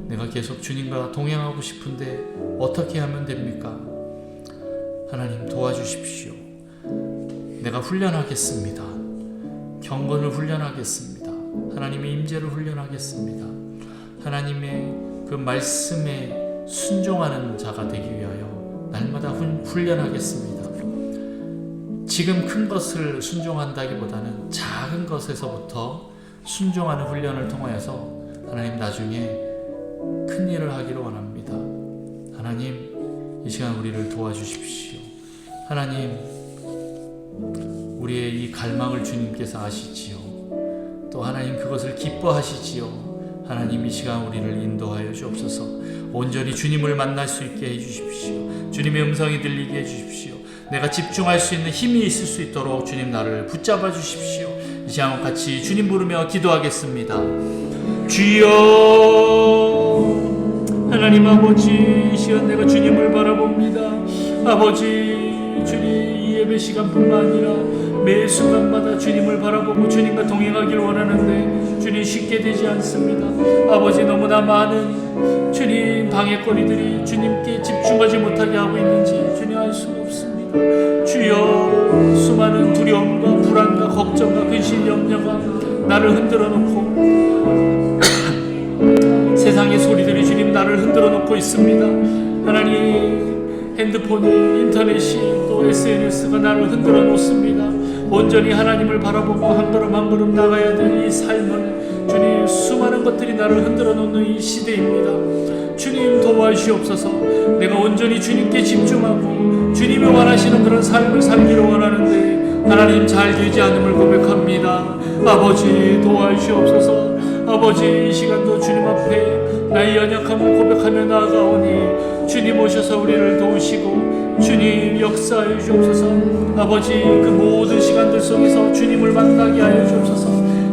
내가 계속 주님과 동행하고 싶은데 어떻게 하면 됩니까? 하나님 도와주십시오. 내가 훈련하겠습니다. 경건을 훈련하겠습니다. 하나님의 임재를 훈련하겠습니다. 하나님의 그 말씀에 순종하는 자가 되기 위하여 날마다 훈련하겠습니다. 지금 큰 것을 순종한다기보다는 작은 것에서부터 순종하는 훈련을 통하여서 하나님 나중에 큰 일을 하기를 원합니다. 하나님 이 시간 우리를 도와주십시오. 하나님 우리의 이 갈망을 주님께서 아시지요. 또 하나님 그것을 기뻐하시지요. 하나님 이 시간 우리를 인도하여 주옵소서. 온전히 주님을 만날 수 있게 해주십시오. 주님의 음성이 들리게 해주십시오. 내가 집중할 수 있는 힘이 있을 수 있도록 주님 나를 붙잡아 주십시오. 이 시간 같이 주님 부르며 기도하겠습니다. 주여 하나님 아버지, 이 시간 내가 주님을 바라봅니다. 아버지 주님 이 예배 시간뿐만 아니라 매 순간마다 주님을 바라보고 주님과 동행하길 원하는데 주님 쉽게 되지 않습니다. 아버지 너무나 많은 주님 방해거리들이 주님께 집중하지 못하게 하고 있는지 주님 알 수가 없습니다. 주여 수많은 두려움과 불안과 걱정과 근심 염려가 나를 흔들어 놓고 세상의 소리들이 주님 나를 흔들어 놓고 있습니다. 하나님 핸드폰이, 인터넷이, 또 SNS가 나를 흔들어 놓습니다. 온전히 하나님을 바라보고 한 걸음 한 걸음 나가야 될 이 삶을 주님 수많은 것들이 나를 흔들어 놓는 이 시대입니다. 주님 도와주시옵소서. 내가 온전히 주님께 집중하고 주님이 원하시는 그런 삶을 살기를 원하는데 하나님 잘 되지 않음을 고백합니다. 아버지 도와주시옵소서. 아버지 이 시간도 주님 앞에 나의 연약함을 고백하며 나아가오니 주님 오셔서 우리를 도우시고 주님 역사하여 주옵소서. 아버지 그 모든 시간들 속에서 주님을 만나게 하여 주옵소서.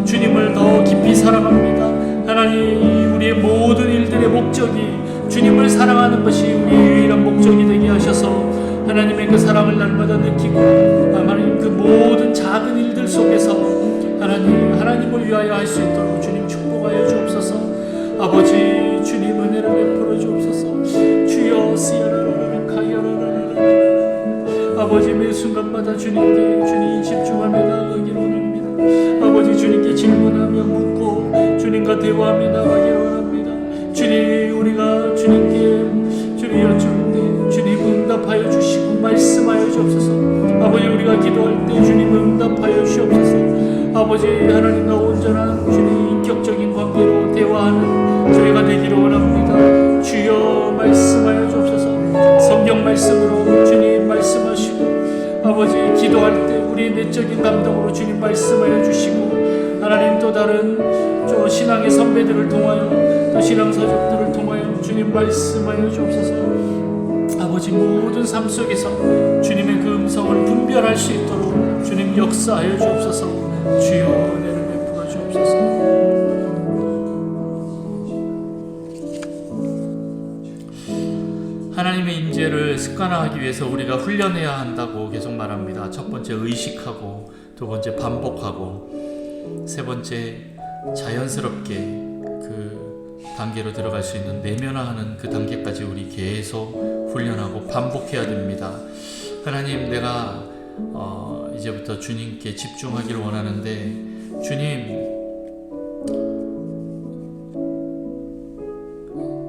주님을 더 깊이 사랑합니다. 하나님 우리의 모든 일들의 목적이 주님을 사랑하는 것이 우리의 유일한 목적이 되게 하셔서 하나님의 그 사랑을 날마다 느끼고 하나님 그 모든 작은 일들 속에서 하나님을 위하여 할 수 있도록 주님 축복하여 주옵소서. 아버지 주님 은혜를 베풀어 주옵소서. 주여 쓰여라라라 가여라라라. 아버지 매 순간마다 주님께 주님 집중하며 나아가기를 원합니다. 아버지 주님께 질문하며 묻고 주님과 대화하며 나아가기를 원합니다. 주님 우리가 주님께 주님 여쭈는데 주님 응답하여 주시고 말씀하여 주옵소서. 아버지 우리가 기도할 때 주님 응답하여 주옵소서. 아버지 하나님과 온전한 주님 인격적인 관계로 대화하는 저희가 되기를 원합니다. 주여 말씀하여 주옵소서. 성경 말씀으로 주님 말씀하시고 아버지 기도할 때 우리 내적인 감동으로 주님 말씀하여 주시고 하나님 또 다른 신앙의 선배들을 통하여 또 신앙 서적들을 통하여 주님 말씀하여 주옵소서. 아버지 모든 삶 속에서 주님의 그 음성을 분별할 수 있도록 주님 역사하여 주옵소서. 주여 은혜를 베풀어 주옵소서. 하나님의 임재를 습관화하기 위해서 우리가 훈련해야 한다고 계속 말합니다. 첫 번째 의식하고, 두 번째 반복하고, 세 번째 자연스럽게 그 단계로 들어갈 수 있는 내면화하는 그 단계까지 우리 계속 훈련하고 반복해야 됩니다. 하나님, 내가 이제부터 주님께 집중하기를 원하는데 주님,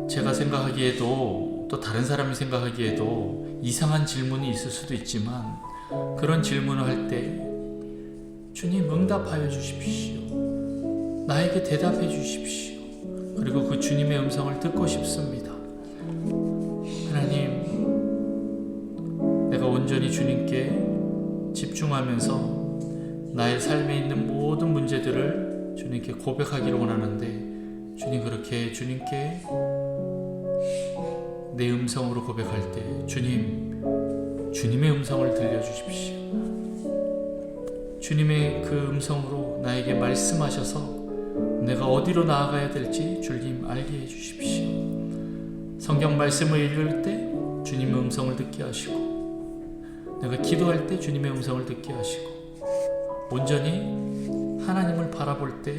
제가 생각하기에도 또 다른 사람이 생각하기에도 이상한 질문이 있을 수도 있지만 그런 질문을 할 때 주님 응답하여 주십시오. 나에게 대답해 주십시오. 그리고 그 주님의 음성을 듣고 싶습니다. 하나님, 내가 온전히 주님께 집중하면서 나의 삶에 있는 모든 문제들을 주님께 고백하기를 원하는데 주님, 그렇게 주님께 내 음성으로 고백할 때 주님의 음성을 들려주십시오. 주님의 그 음성으로 나에게 말씀하셔서 내가 어디로 나아가야 될지 주님 알게 해주십시오. 성경 말씀을 읽을 때 주님의 음성을 듣게 하시고, 내가 기도할 때 주님의 음성을 듣게 하시고, 온전히 하나님을 바라볼 때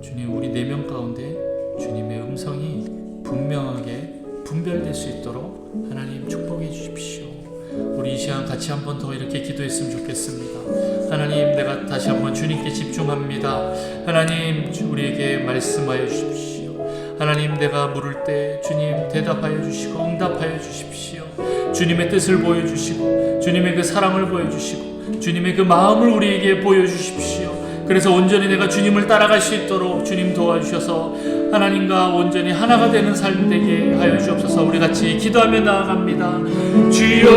주님, 우리 내면 가운데 주님의 음성이 분명하게 분별될 수 있도록 하나님 축복해 주십시오. 우리 이 시간 같이 한 번 더 이렇게 기도했으면 좋겠습니다. 하나님, 내가 다시 한번 주님께 집중합니다. 하나님, 우리에게 말씀하여 주십시오. 하나님, 내가 물을 때 주님 대답하여 주시고 응답하여 주십시오. 주님의 뜻을 보여주시고 주님의 그 사랑을 보여주시고 주님의 그 마음을 우리에게 보여주십시오. 그래서 온전히 내가 주님을 따라갈 수 있도록 주님 도와주셔서 하나님과 온전히 하나가 되는 삶 되게 하여 주옵소서. 우리 같이 기도하며 나아갑니다. 주여,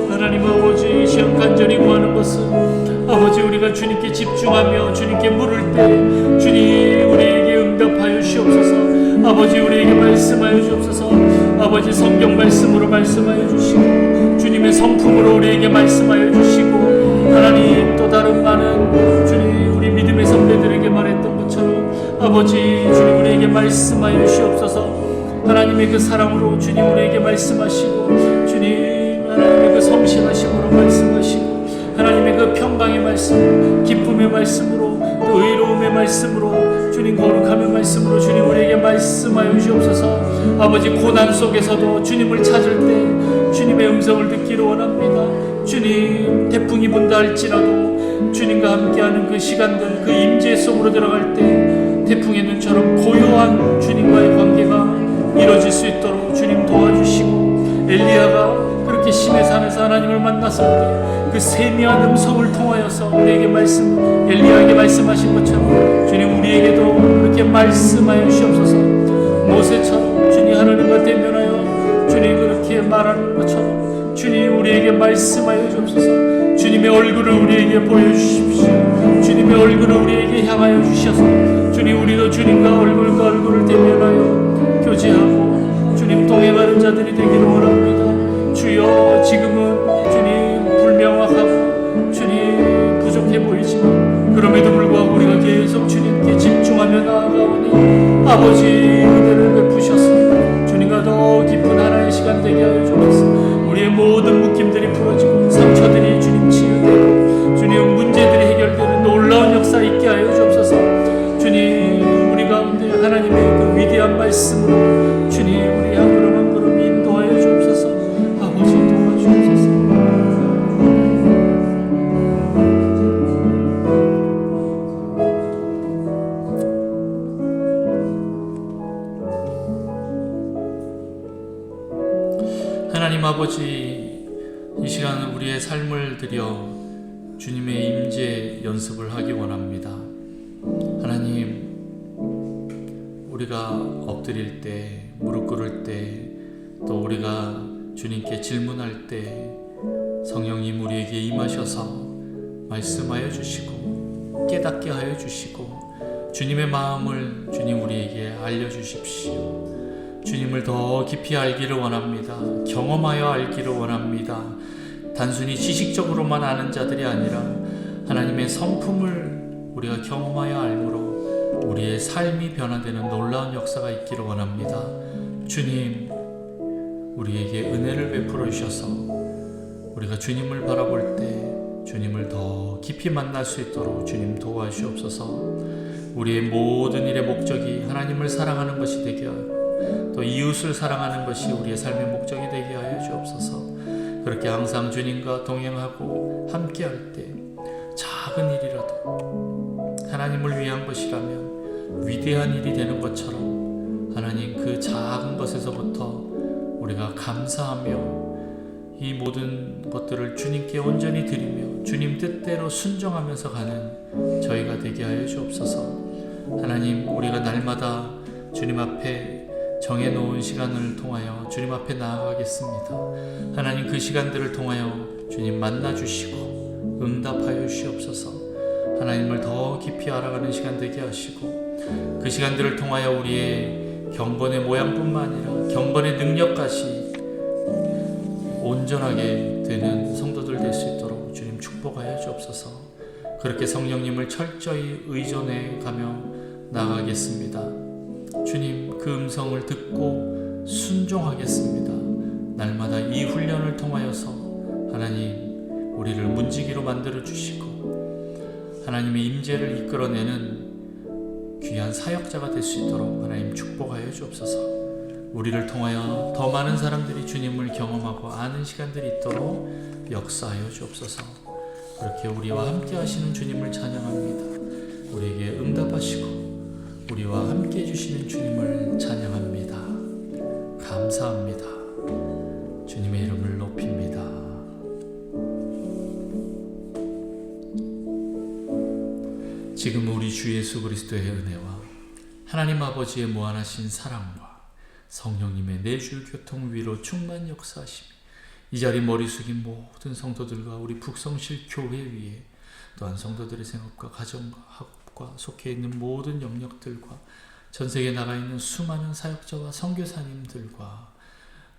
하나님 아버지, 이 시간 간절히 구하는 것은 아버지, 우리가 주님께 집중하며 주님께 물을 때 주님 우리에게 응답하여 주옵소서. 아버지, 우리에게 말씀하여 주옵소서. 아버지, 성경 말씀으로 말씀하여 주시고 주님의 성품으로 우리에게 말씀하여 주시고, 하나님 또 다른 많은 주님 우리 믿음의 선배들에게 말했던 것처럼 아버지, 주님 우리에게 말씀하여 주옵소서. 하나님의 그 사랑으로 주님 우리에게 말씀하시고, 주님 하나님의 그 성실하심으로 말씀하시고, 하나님의 그 평강의 말씀, 기쁨의 말씀으로, 또 의로움의 말씀으로, 주님 거룩함의 말씀으로 주님 우리에게 말씀하여 주옵소서. 아버지, 고난 속에서도 주님을 찾을 때 주님의 음성을 듣기를 원합니다. 주님, 태풍이 분다 할지라도 주님과 함께하는 그 시간들, 그 임재 속으로 들어갈 때 태풍의 눈처럼 고요한 주님과의 관계가 이루어질 수 있도록 주님 도와주시고, 엘리야가 그렇게 심의 산에서 하나님을 만났을 때 그 세미한 음성을 통하여서 우리에게 엘리야에게 말씀하신 것처럼 주님 우리에게도 그렇게 말씀하여 주옵소서. 모세처럼 주님 하나님과 대면하여 주님 그렇게 말하는 것처럼 주님 우리에게 말씀하여 주옵소서. 주님의 얼굴을 우리에게 보여주십시오. 주님의 얼굴을 우리에게 향하여 주셔서 주님 우리도 주님과 얼굴과 얼굴을 대면하여 교제하고 주님 동행하는 자들이 되기를 원합니다. 주여, 지금은 주님 불명확하고 주님 부족해 보이지만 그럼에도 불구하고 우리가 계속 주님께 집중하며 나아가오니 아버지 은혜를 베푸셔서 주님과 더 깊은 하나의 시간 되게 하여 주옵소서. 우리의 모든 묶임들이 풀어지고 상처들이 주님 치유되고 주님 문제들이 해결되는 놀라운 역사 있게 하여 주옵소서. 주님 우리 가운데 하나님의 그 위대한 말씀으로 주님 우리 한 걸음 한 걸음 인도하여 주옵소서. 아버지 도와주옵소서. 하나님 아버지, 이 시간 우리의 삶을 들여 주님의 임재 연습을 하기 원합니다. 하나님, 우리가 엎드릴 때, 무릎 꿇을 때, 또 우리가 주님께 질문할 때 성령님 우리에게 임하셔서 말씀하여 주시고 깨닫게 하여 주시고 주님의 마음을 주님 우리에게 알려주십시오. 주님을 더 깊이 알기를 원합니다. 경험하여 알기를 원합니다. 단순히 지식적으로만 아는 자들이 아니라 하나님의 성품을 우리가 경험하여 알므로 우리의 삶이 변화되는 놀라운 역사가 있기를 원합니다. 주님, 우리에게 은혜를 베풀어 주셔서 우리가 주님을 바라볼 때 주님을 더 깊이 만날 수 있도록 주님 도와주옵소서. 우리의 모든 일의 목적이 하나님을 사랑하는 것이 되게 하여 또 이웃을 사랑하는 것이 우리의 삶의 목적이 되게 하여 주옵소서. 그렇게 항상 주님과 동행하고 함께할 때 작은 일이라도 하나님을 위한 것이라면 위대한 일이 되는 것처럼 하나님 그 작은 것에서부터 우리가 감사하며 이 모든 것들을 주님께 온전히 드리며 주님 뜻대로 순종하면서 가는 저희가 되게 하여 주옵소서. 하나님, 우리가 날마다 주님 앞에 정해놓은 시간을 통하여 주님 앞에 나아가겠습니다. 하나님, 그 시간들을 통하여 주님 만나주시고 응답하여 주시옵소서. 하나님을 더 깊이 알아가는 시간 되게 하시고 그 시간들을 통하여 우리의 경건의 모양뿐만 아니라 경건의 능력까지 온전하게 되는 성도들 될 수 있도록 주님 축복하여 주옵소서. 그렇게 성령님을 철저히 의존해 가며 나가겠습니다. 주님, 그 음성을 듣고 순종하겠습니다. 날마다 이 훈련을 통하여서 하나님 우리를 문지기로 만들어 주시고 하나님의 임재를 이끌어내는 귀한 사역자가 될 수 있도록 하나님 축복하여 주옵소서. 우리를 통하여 더 많은 사람들이 주님을 경험하고 아는 시간들이 있도록 역사하여 주옵소서. 그렇게 우리와 함께 하시는 주님을 찬양합니다. 우리에게 응답하시고 우리와 함께 해주시는 주님을 찬양합니다. 감사합니다. 주님의 이름을 높입니다. 지금 우리 주 예수 그리스도의 은혜와 하나님 아버지의 무한하신 사랑과 성령님의 내줄 교통 위로 충만 역사하심이 이 자리 머리 숙인 모든 성도들과 우리 북성실 교회 위에 또한 성도들의 생업과 가정과 학업과 속해 있는 모든 영역들과 전세계에 나가 있는 수많은 사역자와 선교사님들과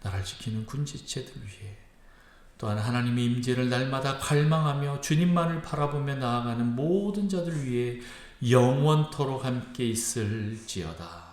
나라를 지키는 군지체들 위에 또한 하나님의 임재를 날마다 갈망하며 주님만을 바라보며 나아가는 모든 자들 위에 영원토록 함께 있을지어다.